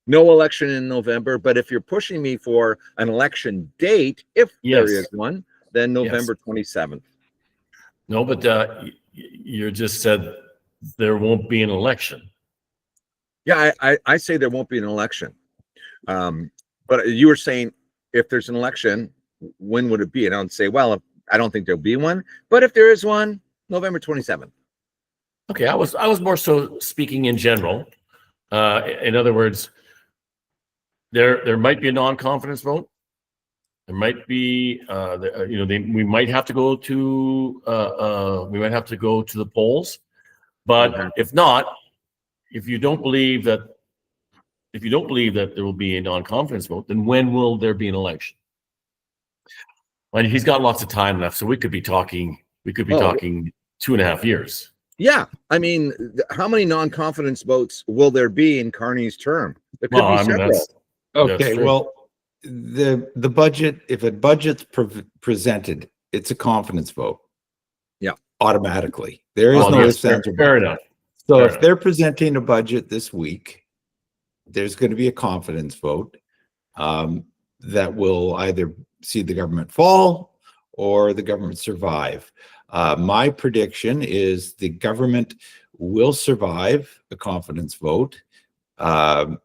No election in November, but if you're pushing me for an election date, if there is one, then November 27th. No, but you just said there won't be an election. Yeah, I say there won't be an election. But you were saying if there's an election, when would it be? And I would say, well, I don't think there'll be one, but if there is one, November 27th. Okay, I was more so speaking in general. In other words, there might be a non-confidence vote. There might be, we might have to go to the polls. But if not, if you don't believe that there will be a non-confidence vote, then when will there be an election? Well, he's got lots of time left, so we could be talking 2.5 years. Yeah, I mean, how many non-confidence votes will there be in Carney's term? There could be several. Okay, well, the budget, if a budget's presented, it's a confidence vote. Yeah, automatically. There is no ifs, ands, or buts. Fair enough. So if they're presenting a budget this week, there's going to be a confidence vote that will either see the government fall or the government survive. My prediction is the government will survive a confidence vote. There'll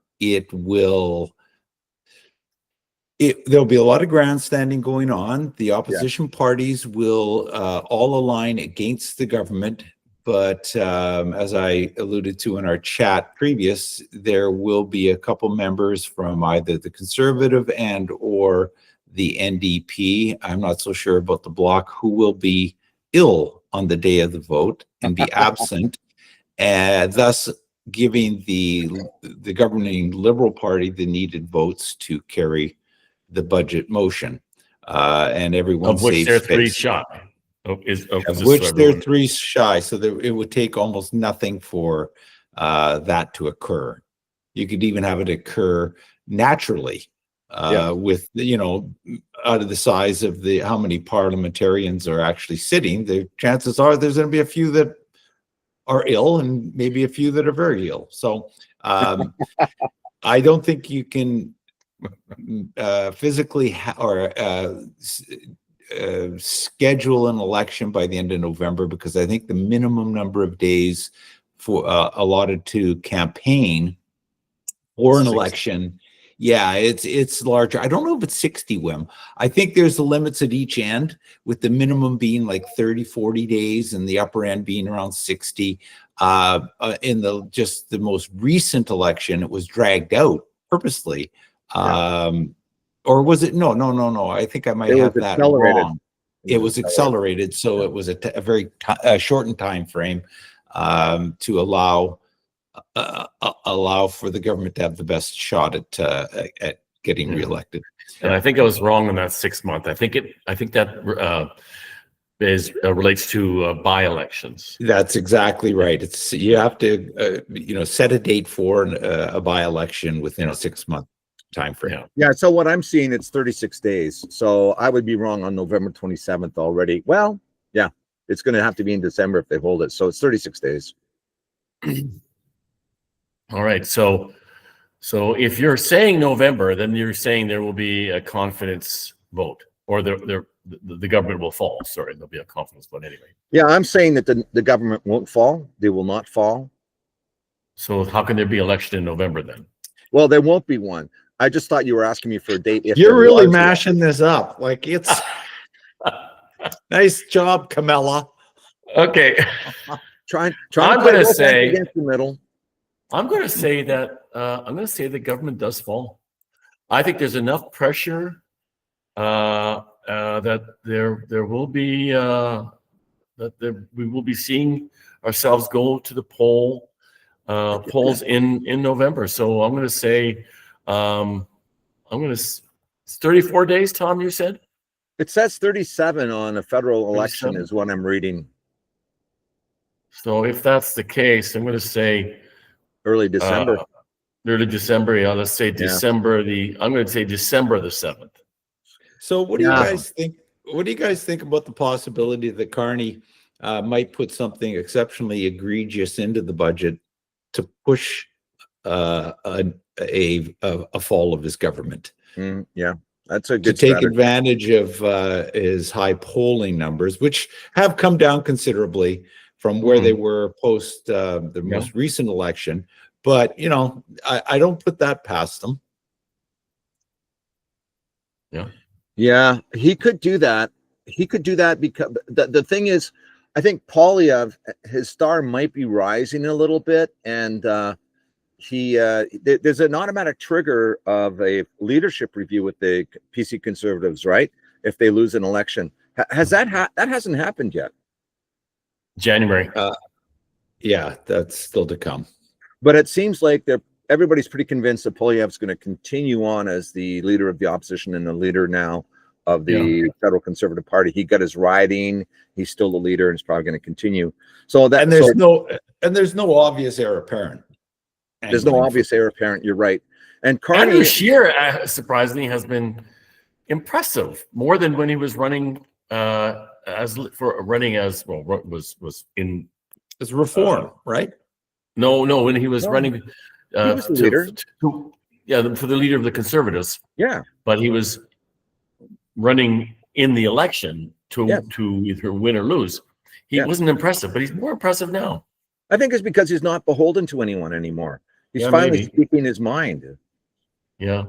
be a lot of grandstanding going on. The opposition parties will all align against the government. But as I alluded to in our chat previous, there will be a couple members from either the Conservative and or the NDP. I'm not so sure about the Bloc, who will be ill on the day of the vote and be absent, and thus giving the governing Liberal Party the needed votes to carry the budget motion. And everyone of which saves they're face. 3 shy. Of which they're 3 shy, so it would take almost nothing for that to occur. You could even have it occur naturally with, out of the size of how many parliamentarians are actually sitting. The chances are there's going to be a few that are ill and maybe a few that are very ill. So I don't think you can physically schedule an election by the end of November, because I think the minimum number of days for allotted to campaign or an 60. election. Yeah, it's larger. I don't know if it's 60, Wim. I think there's the limits at each end, with the minimum being like 30, 40 days and the upper end being around 60. In the most recent election, it was dragged out purposely. Or was it? No. I think I might have that wrong. It was accelerated, so it was a very shortened time frame to allow for the government to have the best shot at getting reelected. And I think I was wrong on that 6 month. I think that relates to by-elections. That's exactly right. It's you have to set a date for a by-election within a 6 month time frame. Yeah. So what I'm seeing, it's 36 days. So I would be wrong on November 27th already. Well, yeah, it's going to have to be in December if they hold it. So it's 36 days. All right. So if you're saying November, then you're saying there will be a confidence vote, or the government will fall. Sorry, there'll be a confidence vote anyway. Yeah, I'm saying that the government won't fall. They will not fall. So how can there be election in November then? Well, there won't be one. I just thought you were asking me for a date. If You're really mashing this up. Like it's nice job, Camilla. Okay. Try I'm going to say against the middle. I'm going to say that the government does fall. I think there's enough pressure that there will be we will be seeing ourselves go to the polls in November. So I'm going to say it's 34 days. Tom, you said it says 37 on a federal election 37? Is what I'm reading. So if that's the case, I'm going to say early December. Early December. Yeah, let's say December. I'm going to say December the 7th. So what do you guys think? What do you guys think about the possibility that Carney might put something exceptionally egregious into the budget to push a fall of his government? Yeah, that's a good to take strategy. Advantage of his high polling numbers, which have come down considerably from where they were post the most recent election. But I don't put that past them. Yeah, he could do that. He could do that because the thing is, I think Poilievre, his star might be rising a little bit, and there's an automatic trigger of a leadership review with the PC Conservatives, right? If they lose an election, has that hasn't happened yet? January. Yeah, that's still to come. But it seems like everybody's pretty convinced that Poilievre's going to continue on as the leader of the opposition and the leader now of the Federal Conservative Party. He got his riding. He's still the leader, and is probably going to continue. So that there's no obvious heir apparent. There's no obvious heir apparent. You're right. And Carney, Andrew Scheer, surprisingly, has been impressive more than when he was running as reform, right? No, when he was running, he was the leader. For the leader of the Conservatives. Yeah, but he was running in the election to either win or lose. He wasn't impressive, but he's more impressive now. I think it's because he's not beholden to anyone anymore. He's finally speaking his mind. Yeah.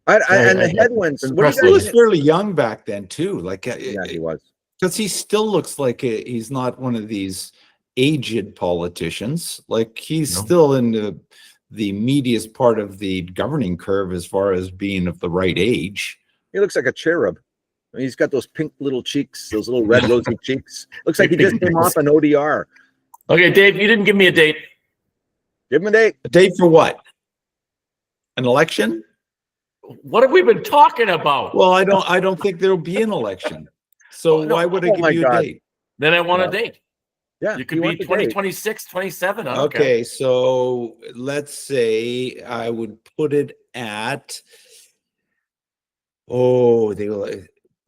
And the headwinds. He was fairly young back then too. He was. Because he still looks like he's not one of these aged politicians. Like he's still in the meatiest part of the governing curve as far as being of the right age. He looks like a cherub. He's got those pink little cheeks, those little red rosy cheeks. Looks like he just came off an ODR. Okay, Dave, you didn't give me a date. Give him a date. A date for what? An election? What have we been talking about? Well, I don't think there'll be an election. So why would I give you a date? Then I want a date. Yeah, it could be 2026, 27. Okay, so let's say I would put it at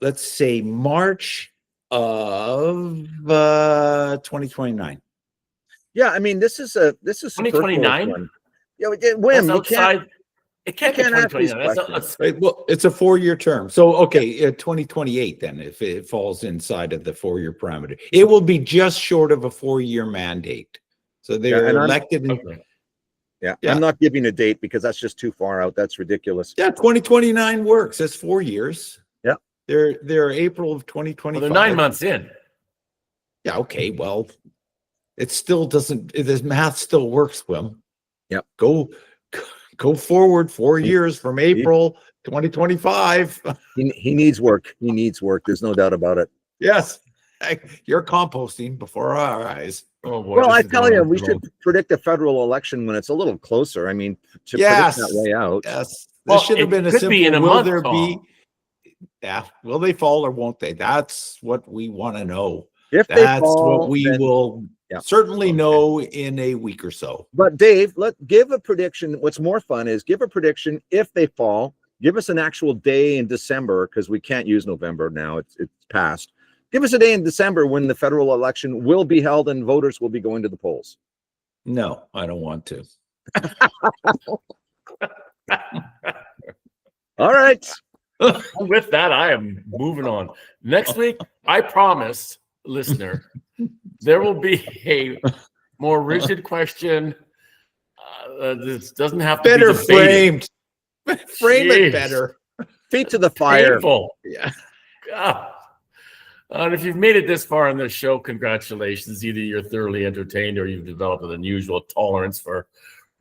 let's say March of 2029. Yeah, I mean this is 2029. Yeah, Wim, outside. It can't be 2029. Right, well, it's a 4-year term. So 2028 then, if it falls inside of the 4-year parameter, it will be just short of a 4-year mandate. So they're and elected in, Okay. Yeah, Yeah. I'm not giving a date because that's just too far out. That's ridiculous. 2029 works. That's 4 years. Yeah. They're April of Well, 2025. they're 9 months in. Yeah, okay. Well, it still doesn't, this math still works, Will. Yep. Go forward 4 years from April 2025. He needs work. He needs work. There's no doubt about it. Yes. You're composting before our eyes. Oh boy, Well, this I is tell going you, on we too should predict a federal election when it's a little closer. I mean, to Yes. predict that way out. Yes. This Well, should have it been a could simple, be in a will month, there be? Tom. Yeah. Will they fall or won't they? That's what we want to know. If they That's fall, what we then- will Yeah. certainly Okay. know in a week or so. But Dave, give a prediction. What's more fun is give a prediction if they fall. Give us an actual day in December because we can't use November now. It's past. Give us a day in December when the federal election will be held and voters will be going to the polls. No, I don't want to. All right. With that, I am moving on. Next week, I promise, listener, there will be a more rigid question. This doesn't have to Better be debated. framed. Frame Jeez. it better. Feet to the fire. Painful. Yeah. God. And if you've made it this far in the show, congratulations. Either you're thoroughly entertained or you've developed an unusual tolerance for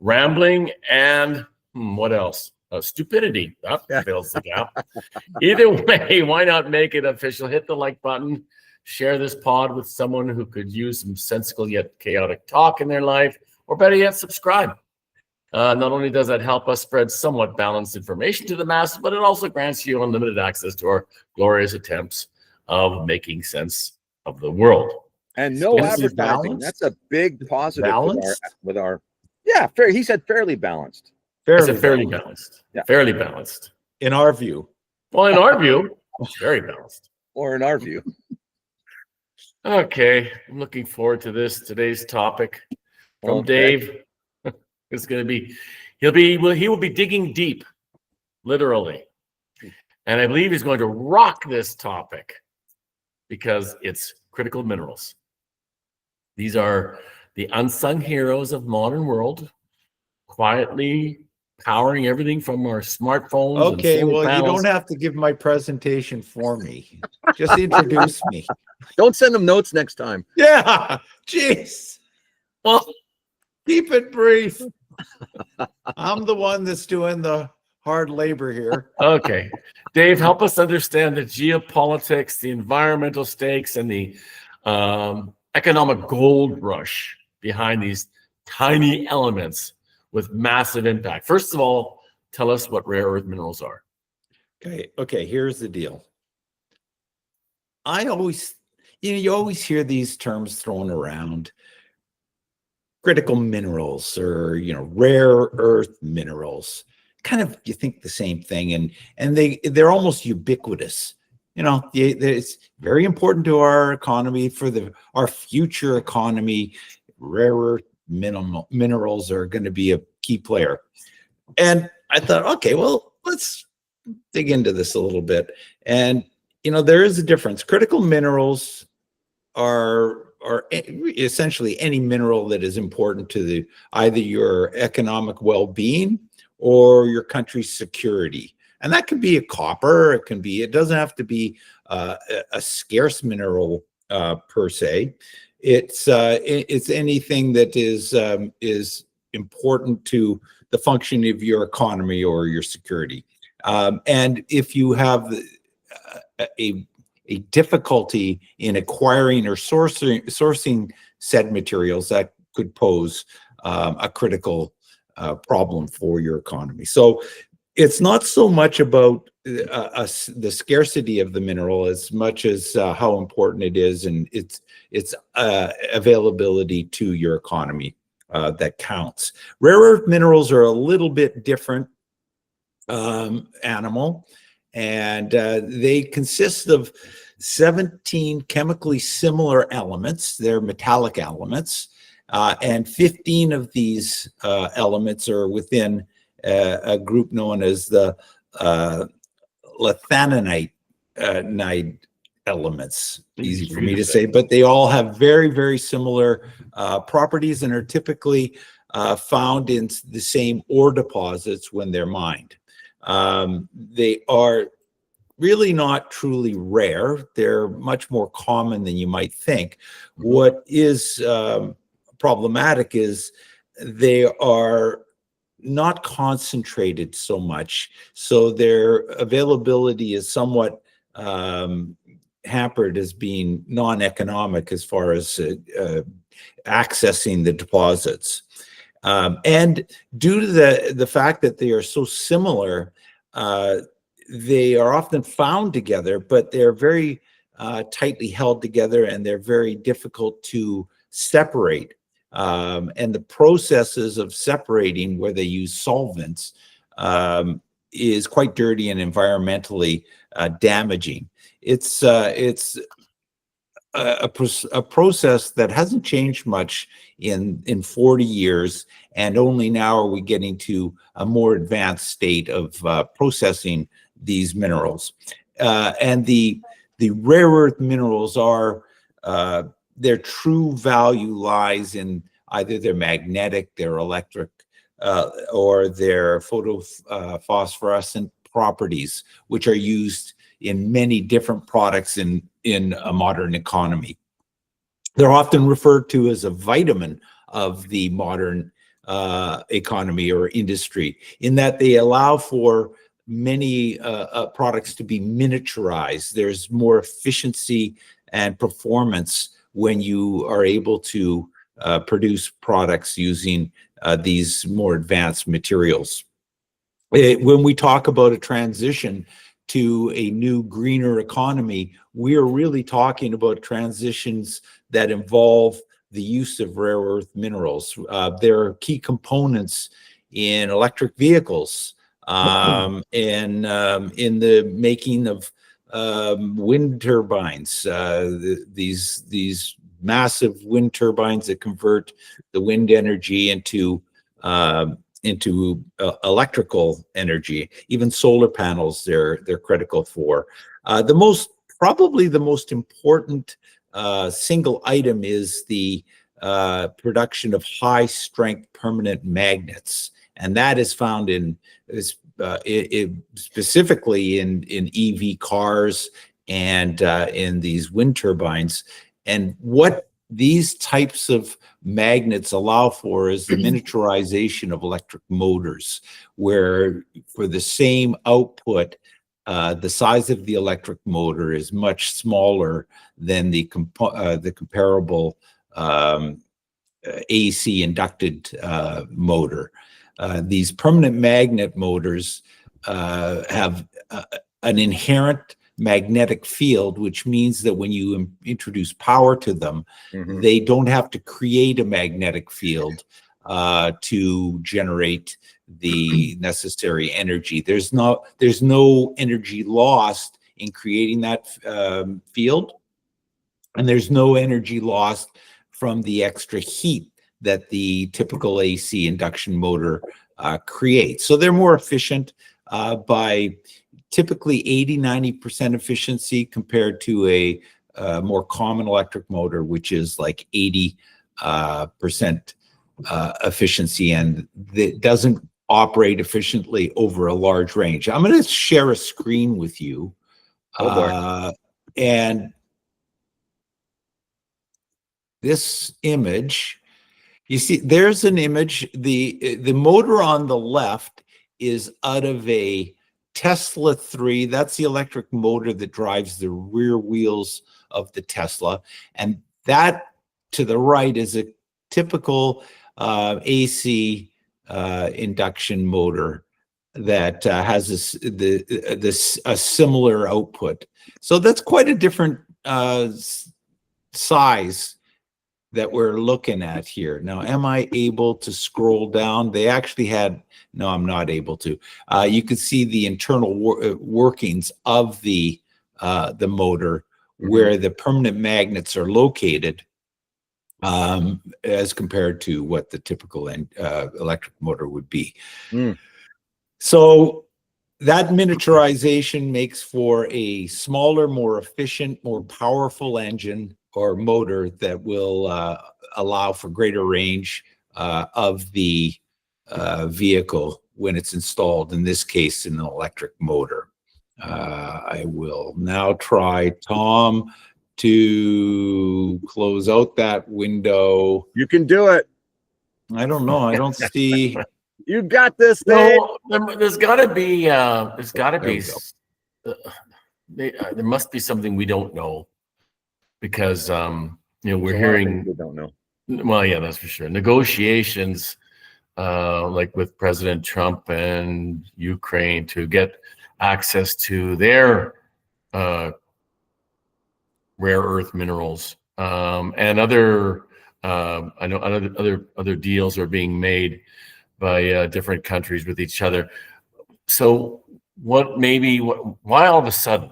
rambling and what else? Stupidity. That fills the gap. Either way, why not make it official? Hit the like button. Share this pod with someone who could use some sensible yet chaotic talk in their life, or better yet, subscribe. Not only does that help us spread somewhat balanced information to the masses, but it also grants you unlimited access to our glorious attempts of making sense of the world. And no Is it advertising. balanced? That's a big positive Balanced? with our yeah, fair. He said fairly balanced. I said fairly balanced. Yeah. Fairly balanced. In our view. Well, in our view, very balanced. Or in our view. Okay, I'm looking forward to today's topic from Okay. Dave. It's going to be, he will be digging deep, literally. And I believe he's going to rock this topic because it's critical minerals. These are the unsung heroes of modern world, quietly powering everything from our smartphones. Okay, and solar well, you panels. don't have to give my presentation for me. Just introduce me. Don't send them notes next time. Yeah. Jeez. Well, Keep it brief. I'm the one that's doing the hard labor here. okay. Dave, help us understand the geopolitics, the environmental stakes, and the economic gold rush behind these tiny elements with massive impact. First of all, tell us what rare earth minerals are. Okay, here's the deal. I always, you always hear these terms thrown around. Critical minerals or, rare earth minerals. Kind of, you think the same thing, and they're almost ubiquitous. It's very important to our economy, for our future economy. Rare earth minerals are going to be a key player. And I thought, okay, well, let's dig into this a little bit. And there is a difference. Critical minerals are essentially any mineral that is important to either your economic well-being or your country's security. And that could be a copper. It doesn't have to be a scarce mineral per se. It's anything that is important to the function of your economy or your security. And if you have a difficulty in acquiring or sourcing said materials, that could pose a critical problem for your economy. So it's not so much about the scarcity of the mineral as much as how important it is and its availability to your economy that counts. Rare earth minerals are a little bit different animal, and they consist of 17 chemically similar elements. They're metallic elements, and 15 of these elements are within a group known as the lanthanide elements. Easy for me to say, but they all have very, very similar properties and are typically found in the same ore deposits when they're mined. They are really not truly rare. They're much more common than you might think. What is problematic is they are not concentrated so much, so their availability is somewhat hampered as being non-economic as far as accessing the deposits. And due to the fact that they are so similar, they are often found together, but they're very tightly held together, and they're very difficult to separate. And the processes of separating, where they use solvents, is quite dirty and environmentally damaging. It's a process that hasn't changed much in 40 years, and only now are we getting to a more advanced state of processing these minerals. And the rare earth minerals are, their true value lies in either their magnetic, their electric, or their photophosphorescent properties, which are used in many different products in a modern economy. They're often referred to as a vitamin of the modern economy or industry, in that they allow for many products to be miniaturized. There's more efficiency and performance when you are able to produce products using these more advanced materials. When we talk about a transition to a new greener economy, we are really talking about transitions that involve the use of rare earth minerals. There are key components in electric vehicles, and in the making of wind turbines. These massive wind turbines that convert the wind energy into electrical energy. Even solar panels, they're critical for. Probably the most important single item is the production of high strength permanent magnets, and that is found in specifically in EV cars and in these wind turbines. And what these types of magnets allow for is the miniaturization of electric motors, where for the same output, the size of the electric motor is much smaller than the comparable AC inducted motor. These permanent magnet motors have an inherent magnetic field, which means that when you introduce power to them, they don't have to create a magnetic field to generate the necessary energy. There's no energy lost in creating that field, and there's no energy lost from the extra heat that the typical AC induction motor creates. So they're more efficient by typically 80-90% efficiency compared to a more common electric motor, which is like 80% efficiency, and it doesn't operate efficiently over a large range. I'm going to share a screen with you. And this image, you see, there's an image. The motor on the left is out of a Tesla 3. That's the electric motor that drives the rear wheels of the Tesla. And that to the right is a typical AC induction motor that has a similar output. So that's quite a different size that we're looking at here. Now, am I able to scroll down? They actually had, no, I'm not able to. You can see the internal workings of the motor, where the permanent magnets are located, as compared to what the typical electric motor would be. So that miniaturization makes for a smaller, more efficient, more powerful engine or motor that will allow for greater range of the vehicle when it's installed, in this case, in an electric motor. I will now try, Tom, to close out that window. You can do it. I don't know. I don't see. You got this thing. No, there's got to be. There we There must be something we don't know, because we're There's a lot of hearing. things we don't know. Well, yeah, that's for sure. Negotiations, like with President Trump and Ukraine, to get access to their rare earth minerals, and other. I know other deals are being made by different countries with each other. So, why all of a sudden?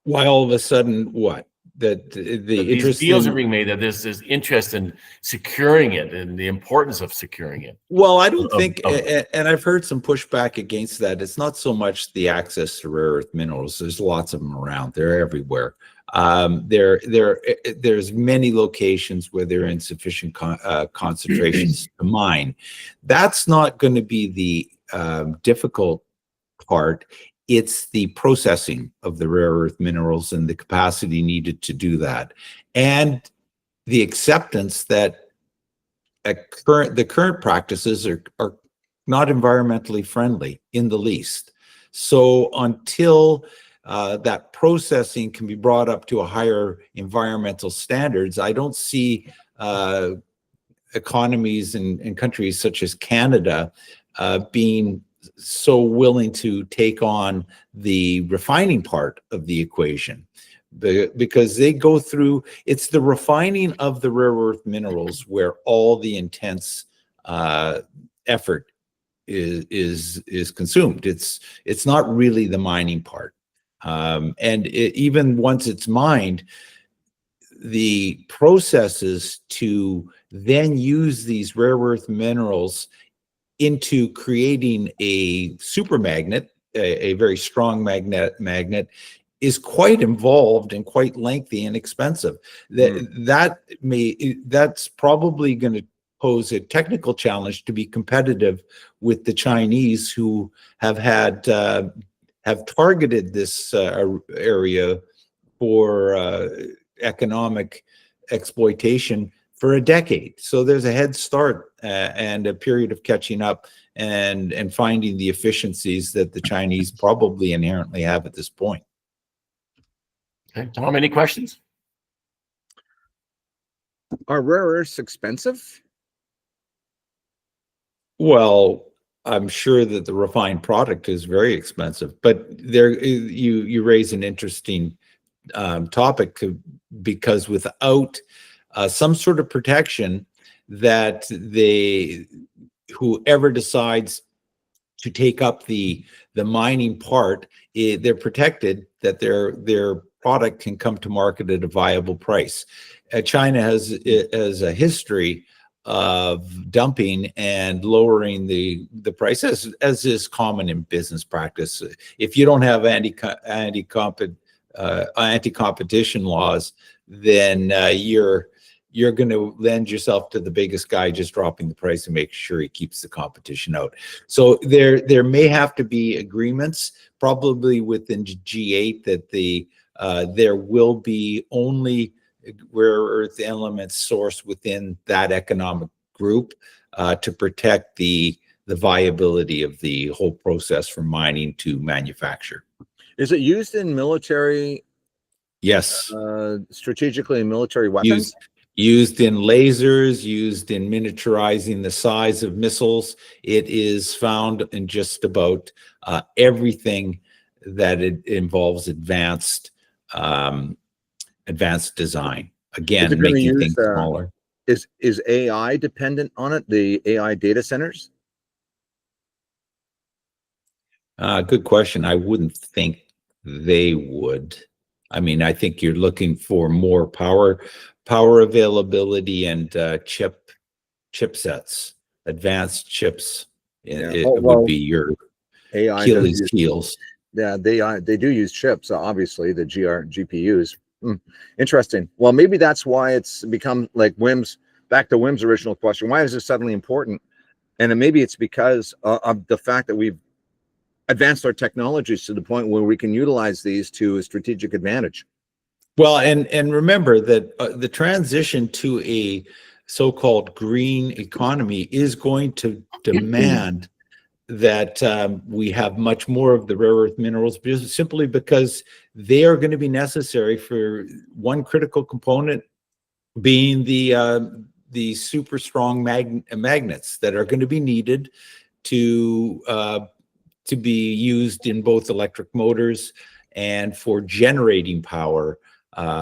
Why all of a sudden what? That the These deals are being made, that there's interest in securing it and the importance of securing it. Well, I don't think, and I've heard some pushback against that. It's not so much the access to rare earth minerals. There's lots of them around. They're everywhere. There's many locations where they're in sufficient concentrations to mine. That's not going to be the difficult part. It's the processing of the rare earth minerals and the capacity needed to do that, and the acceptance that the current practices are not environmentally friendly in the least. So until that processing can be brought up to a higher environmental standards, I don't see economies in countries such as Canada being so willing to take on the refining part of the equation, because they go through, it's the refining of the rare earth minerals where all the intense effort is consumed. It's not really the mining part. And even once it's mined, the processes to then use these rare earth minerals into creating a super magnet, a very strong magnet, is quite involved and quite lengthy and expensive. That's probably going to pose a technical challenge to be competitive with the Chinese, who have targeted this area for economic exploitation for a decade. So there's a head start and a period of catching up and finding the efficiencies that the Chinese probably inherently have at this point. Okay, Tom, any questions? Are rare earths expensive? Well, I'm sure that the refined product is very expensive, but there you raise an interesting topic, because without some sort of protection, that whoever decides to take up the mining part, they're protected that their product can come to market at a viable price. China has a history of dumping and lowering the price, as is common in business practice. If you don't have anti-competition laws, then you're going to lend yourself to the biggest guy just dropping the price and make sure he keeps the competition out. So there may have to be agreements, probably within G8, that there will be only rare earth elements sourced within that economic group to protect the viability of the whole process from mining to manufacture. Is it used in military? Yes. Strategically in military weapons? Used in lasers, used in miniaturizing the size of missiles. It is found in just about everything that it involves advanced design. Again, making things smaller. Is AI dependent on it? The AI data centers? Good question. I wouldn't think they would. I mean, I think you're looking for more power availability and chipsets, advanced chips. It would be your AI does Achilles use, heels. yeah, they do use chips, obviously, the GPUs. Interesting. Well, maybe that's why it's become like Wim's, back to Wim's original question. Why is this suddenly important? And then maybe it's because of the fact that we've advanced our technologies to the point where we can utilize these to a strategic advantage. Well, and remember that the transition to a so-called green economy is going to demand that we have much more of the rare earth minerals, simply because they are going to be necessary for one critical component being the super strong magnets that are going to be needed to be used in both electric motors and for generating power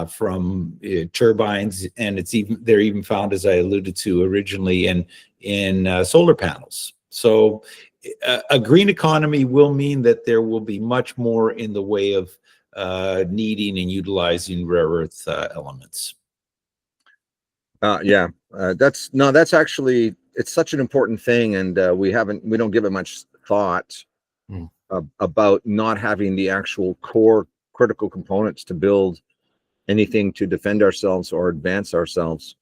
from turbines, and they're even found, as I alluded to originally, in solar panels. So a green economy will mean that there will be much more in the way of needing and utilizing rare earth elements. That's actually, it's such an important thing, and we don't give it much thought about not having the actual core critical components to build anything to defend ourselves or advance ourselves.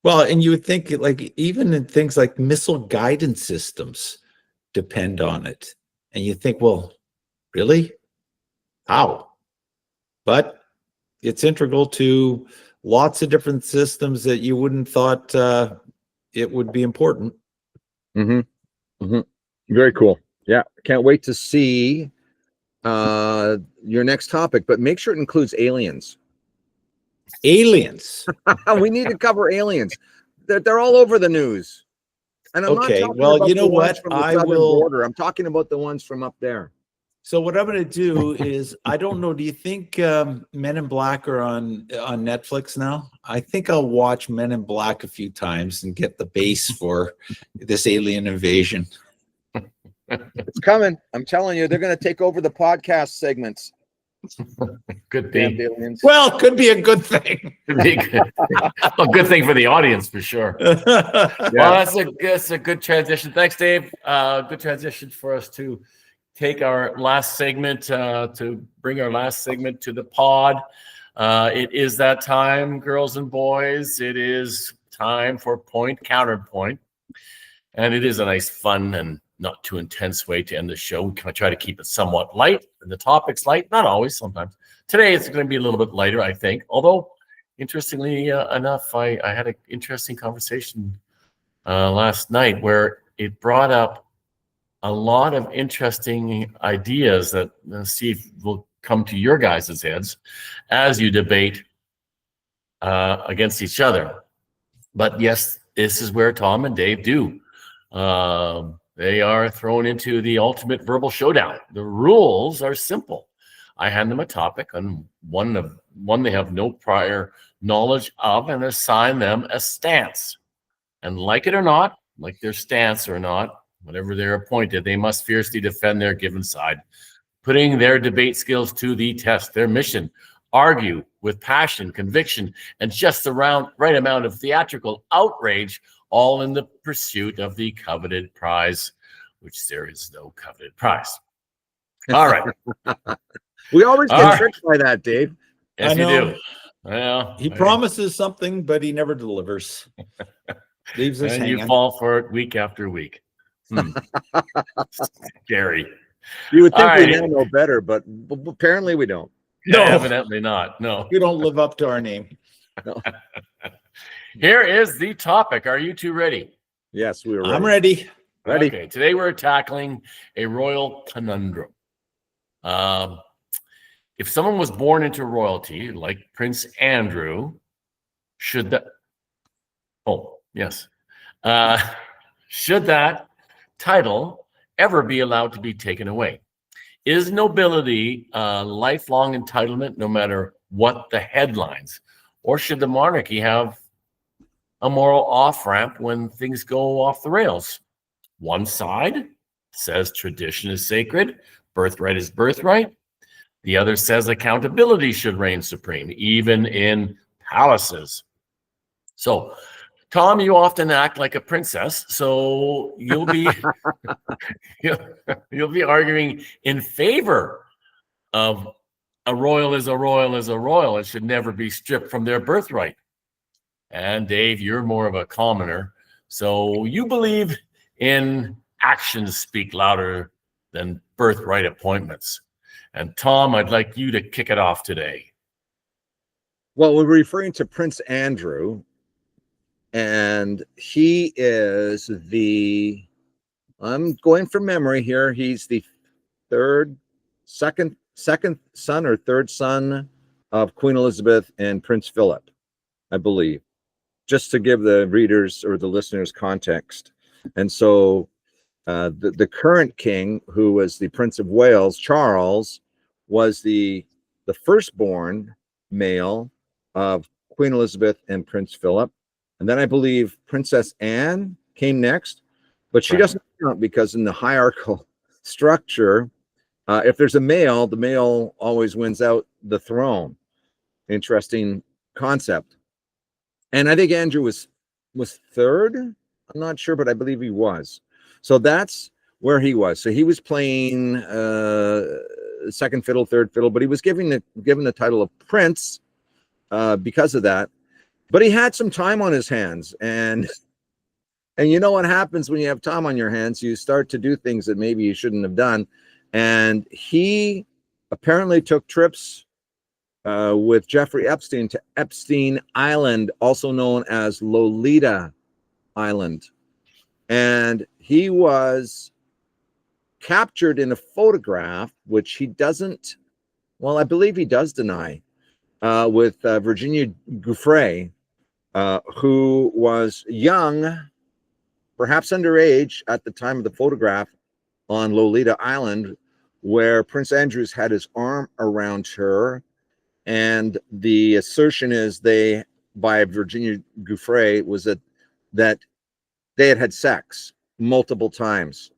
Well, and you would think, like, even in things like missile guidance systems depend on it, and you think, well, really? How? But it's integral to lots of different systems that you wouldn't thought it would be important. Very cool. Yeah, can't wait to see your next topic, but make sure it includes aliens. Aliens. We need to cover aliens. They're all over the news. And I'm not talking well, about you know the ones what? from the southern border. I'm talking about the ones from up there. So what I'm going to do is, I don't know, do you think Men in Black are on Netflix now? I think I'll watch Men in Black a few times and get the base for this alien invasion. It's coming. I'm telling you, they're going to take over the podcast segments. Could be. Well, could be a good thing. Could be a good thing for the audience, for sure. Well, that's a good transition. Thanks, Dave. Good transition for us to take our last segment, to bring our last segment to the pod. It is that time, girls and boys. It is time for Point Counterpoint. And it is a nice, fun, and not too intense way to end the show. We kind of try to keep it somewhat light, and the topic's light. Not always, sometimes. Today, it's going to be a little bit lighter, I think. Although, interestingly enough, I had an interesting conversation last night where it brought up a lot of interesting ideas that Steve will come to your guys' heads as you debate against each other. But yes, this is where Tom and Dave do. They are thrown into the ultimate verbal showdown. The rules are simple. I hand them a topic on one they have no prior knowledge of, and assign them a stance. And like it or not, like their stance or not, whatever they're appointed, they must fiercely defend their given side, putting their debate skills to the test. Their mission: argue with passion, conviction, and just the right amount of theatrical outrage, all in the pursuit of the coveted prize, which there is no coveted prize. All right. We always get tricked by that, Dave. Yes, you do. Well, he promises something, but he never delivers. Leaves us hanging. You fall for it week after week. Scary. You would think we now know better, but apparently we don't. No, evidently not. No, you don't live up to our name. No. Here is the topic. Are you two ready? Yes, we are ready. I'm ready. Ready. Okay, today we're tackling a royal conundrum. If someone was born into royalty, like Prince Andrew, should that title ever be allowed to be taken away? Is nobility a lifelong entitlement no matter what the headlines? Or should the monarchy have a moral off-ramp when things go off the rails? One side says tradition is sacred, birthright is birthright. The other says accountability should reign supreme, even in palaces. So, Tom, you often act like a princess, so you'll be you'll be arguing in favor of a royal is a royal is a royal. It should never be stripped from their birthright. And Dave, you're more of a commoner, so you believe in actions speak louder than birthright appointments. And Tom, I'd like you to kick it off today. Well, we're referring to Prince Andrew, and he is I'm going from memory here. He's the second son or third son of Queen Elizabeth and Prince Philip, I believe, just to give the readers or the listeners context. And so the current king, who was the Prince of Wales, Charles, was the firstborn male of Queen Elizabeth and Prince Philip. And then I believe Princess Anne came next, but she doesn't count because in the hierarchical structure, if there's a male, the male always wins out the throne. Interesting concept. And I think Andrew was third. I'm not sure, but I believe he was. So that's where he was. So he was playing second fiddle, third fiddle, but he was given the title of prince because of that. But he had some time on his hands, and you know what happens when you have time on your hands? You start to do things that maybe you shouldn't have done. And he apparently took trips with Jeffrey Epstein to Epstein Island, also known as Lolita Island. And he was captured in a photograph, which he doesn't, well, I believe he does deny, with Virginia Giuffre, who was young, perhaps underage at the time of the photograph on Lolita Island, where Prince Andrews had his arm around her. And the assertion is by Virginia Giuffre was that they had sex multiple times.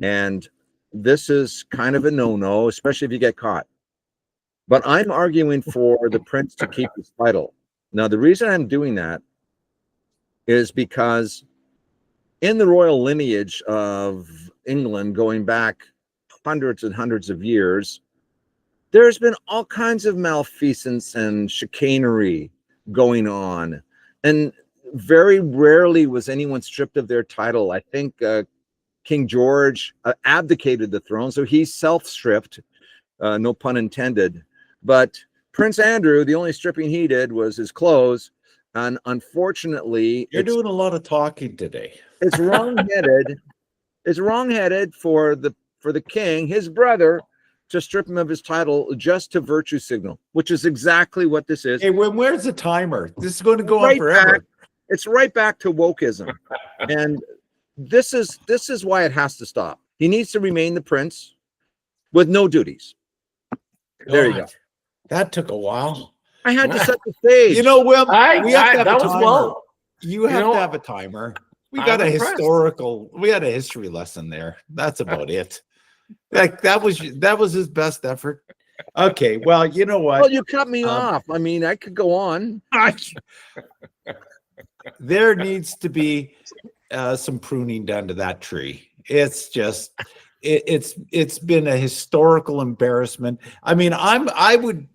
And this is kind of a no-no, especially if you get caught. But I'm arguing for the prince to keep his title. Now, the reason I'm doing that is because in the royal lineage of England, going back hundreds and hundreds of years, there's been all kinds of malfeasance and chicanery going on. And very rarely was anyone stripped of their title. I think King George abdicated the throne, so he self-stripped, no pun intended. But Prince Andrew, the only stripping he did was his clothes. And unfortunately, You're doing a lot of talking today. It's wrong-headed. It's wrong-headed for the king, his brother, to strip him of his title just to virtue signal, which is exactly what this is. Hey, where's the timer? This is going to go on forever. It's right back to wokeism. And this is why it has to stop. He needs to remain the prince with no duties. There you go. That took a while. I had to set the stage. You know, Will, we have to have that a was timer. well. You have to have a timer. We got a history lesson there. That's about it. That was his best effort. Okay, well, you know what? Well, you cut me off. I mean, I could go on. There needs to be some pruning done to that tree. It's just it's been a historical embarrassment. I mean, I would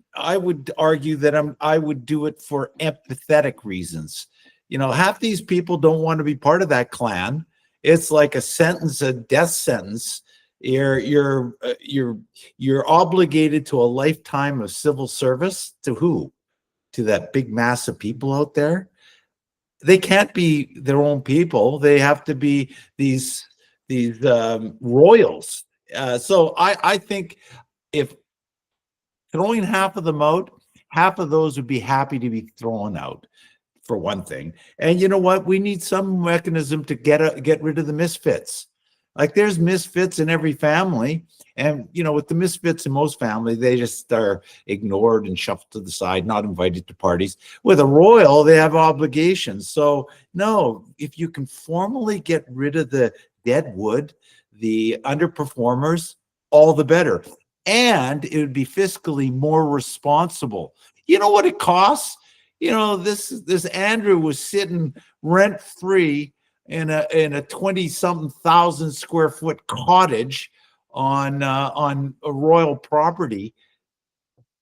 argue that I would do it for empathetic reasons. You know, half these people don't want to be part of that clan. It's like a death sentence. You're obligated to a lifetime of civil service. To who? To that big mass of people out there. They can't be their own people. They have to be these royals. So I think if throwing half of them out, half of those would be happy to be thrown out, for one thing. And you know what? We need some mechanism to get rid of the misfits. Like there's misfits in every family. And, you know, with the misfits in most families, they just are ignored and shuffled to the side, not invited to parties. With a royal, they have obligations. So, no, if you can formally get rid of the dead wood, the underperformers, all the better. And it would be fiscally more responsible. You know what it costs? you know, this Andrew was sitting rent free in a 20-something thousand square foot cottage on a royal property,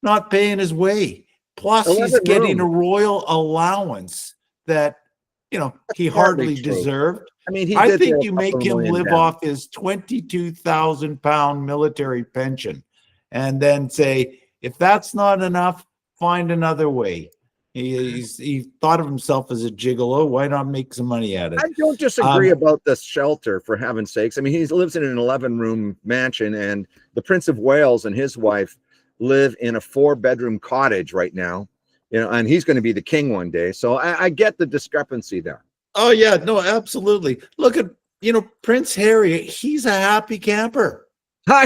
not paying his way. Plus, he's 11 getting a rooms. royal allowance that, you know, he Partly hardly true. deserved. I mean, he I did think throw a you couple make of him million live down. off his 22,000 pound military pension and then say, if that's not enough, find another way. He thought of himself as a gigolo. Why not make some money at it? I don't disagree about the shelter, for heaven's sakes. I mean, he lives in an 11-room mansion, and the Prince of Wales and his wife live in a 4-bedroom cottage right now, you know, and he's going to be the king one day. So I get the discrepancy there. Oh yeah, no, absolutely. Look at, you know, Prince Harry. He's a happy camper.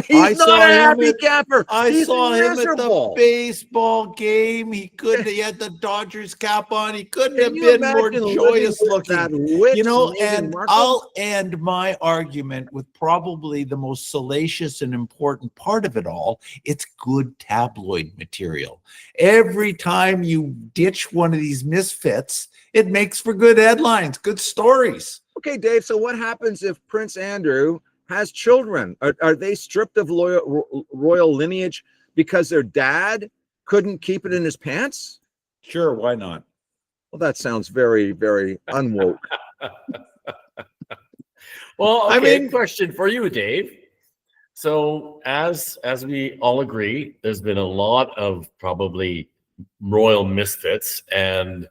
He's not a happy camper. He's saw him at the miserable. baseball game. He had the Dodgers cap on. He couldn't Can have you been more imagine living joyous with that looking. witch, You know, Meghan and Markle? I'll end my argument with probably the most salacious and important part of it all. It's good tabloid material. Every time you ditch one of these misfits, it makes for good headlines, good stories. Okay, Dave, so what happens if Prince Andrew has children? Are they stripped of royal lineage because their dad couldn't keep it in his pants? Sure, why not? Well, that sounds very, very unwoke. Well, okay, I mean, question for you, Dave. So as we all agree, there's been a lot of probably royal misfits and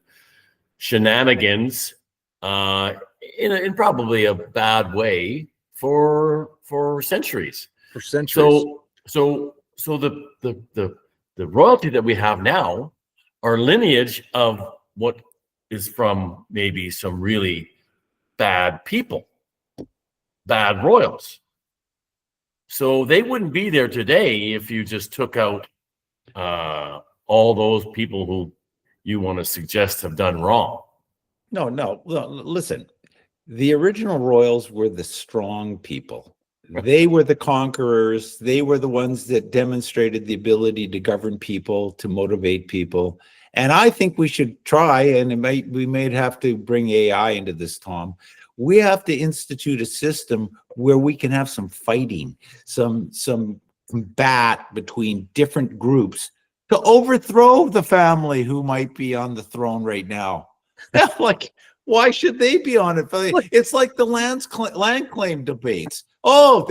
shenanigans in probably a bad way for centuries. For centuries. So the royalty that we have now, our lineage of what is from maybe some really bad people, bad royals. So they wouldn't be there today if you just took out all those people who you want to suggest have done wrong. No, listen. The original royals were the strong people. They were the conquerors. They were the ones that demonstrated the ability to govern people, to motivate people. And I think we should try, and we may have to bring AI into this, Tom. We have to institute a system where we can have some fighting, some combat between different groups to overthrow the family who might be on the throne right now. Like, why should they be on it? It's like the land claim debates. Oh,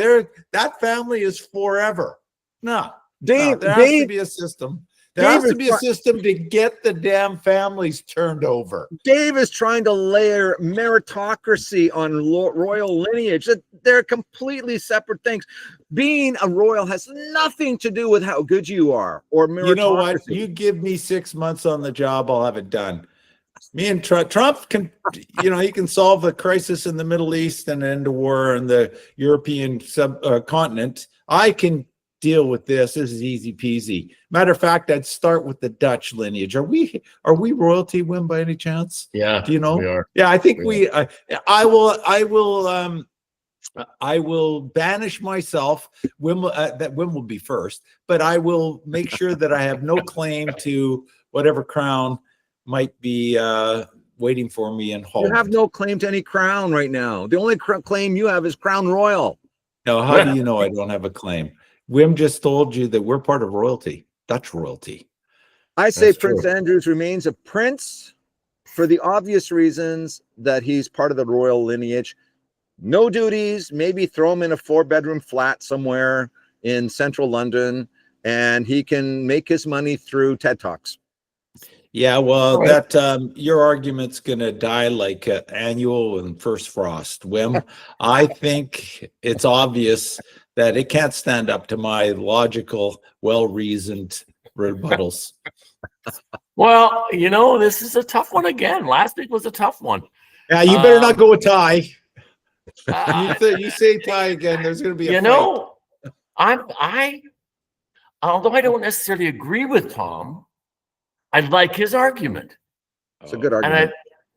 that family is forever. No, there has to be a system. There has to be a system to get the damn families turned over. Dave is trying to layer meritocracy on royal lineage. They're completely separate things. Being a royal has nothing to do with how good you are or meritocracy. You know what? You give me 6 months on the job, I'll have it done. Me and Trump can, you know, he can solve the crisis in the Middle East and end the war in the European subcontinent. I can deal with this. This is easy peasy. Matter of fact, I'd start with the Dutch lineage. Are we royalty, Wim, by any chance? Yeah. Do you know? We are. Yeah, I think I will banish myself. That Wim will be first, but I will make sure that I have no claim to whatever crown might be waiting for me in Holland. You have no claim to any crown right now. The only claim you have is Crown Royal. No, how do you know I don't have a claim? Wim just told you that we're part of royalty, Dutch royalty. I say Prince Andrew remains a prince for the obvious reasons that he's part of the royal lineage. No duties, maybe throw him in a 4-bedroom flat somewhere in central London, and he can make his money through TED Talks. Yeah, well, your argument's going to die like annual and first frost, Wim. I think it's obvious that it can't stand up to my logical, well-reasoned rebuttals. Well, you know, this is a tough one again. Last week was a tough one. Yeah, you better not go with Ty. You say Ty again, there's going to be a fight. Know, although I don't necessarily agree with Tom, I like his argument. It's a good argument.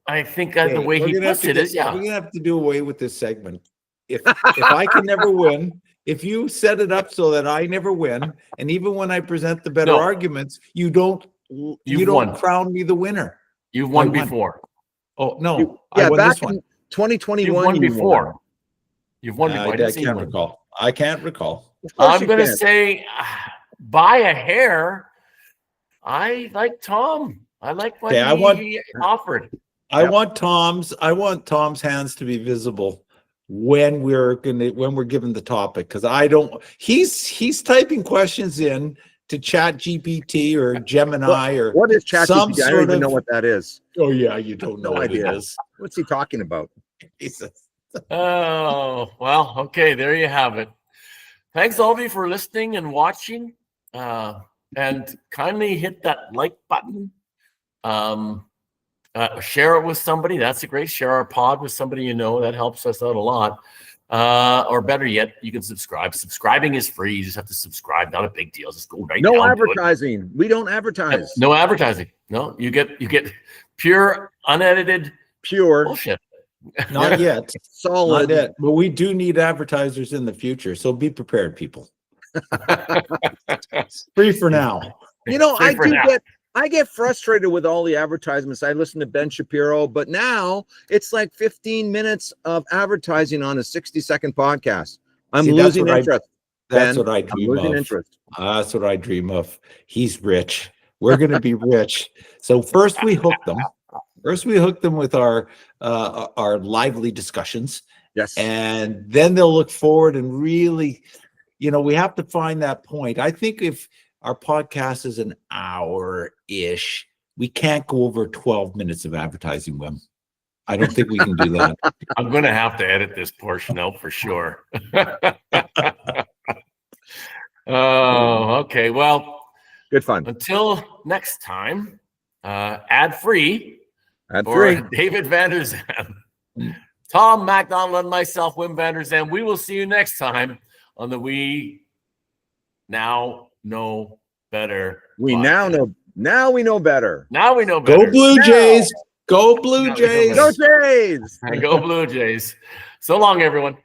And I think the way he puts it is, we're going to have to do away with this segment. If I can never win, if you set it up so that I never win, and even when I present the better arguments, you don't crown me the winner. You've won I won. before. Oh no, Yeah, I won back this one. in 2021, You've won you before. won. You've won before. I didn't see you can't win. recall. I can't recall. Of course I'm you going to can. say by a hair, I like Tom. I like what he offered. I want Tom's hands to be visible when we're given the topic, because I don't. He's typing questions in to Chat GPT or Gemini or What is Chat some GPT? I don't sort even of. know what that is. Oh yeah, you don't know No what idea. it is. What's he talking about? Jesus. Oh, well, okay. There you have it. Thanks all of you for listening and watching. And kindly hit that like button. Share it with somebody. That's a great. Share our pod with somebody you know. That helps us out a lot. Or better yet, you can subscribe. Subscribing is free. You just have to subscribe. Not a big deal. Just go right No down advertising. We don't advertise. No advertising. No, you get pure, unedited, Pure. bullshit. Not yet. Solid. Not yet. But we do need advertisers in the future. So be prepared, people. Free for now. You know, Free for now. I get frustrated with all the advertisements. I listen to Ben Shapiro, but now it's like 15 minutes of advertising on a 60-second podcast. I'm losing interest. That's what I dream of. I'm losing interest. That's what I dream of. He's rich. We're going to be rich. So first we hook them. First we hook them with our lively discussions. Yes. And then they'll look forward and really, we have to find that point. I think if our podcast is an hour-ish, we can't go over 12 minutes of advertising, Wim. I don't think we can do that. I'm going to have to edit this portion out for sure. Oh, okay. Well, good fun. Until next time, ad-free. Ad-free. For David Vanderzam, Tom MacDonald, and myself, Wim Vanderzam. We will see you next time on the We Now Know Better. We podcast. now we know better. Now we know better. Go Blue Jays. Go Blue Jays. Go Jays. Go Blue Jays. So long, everyone.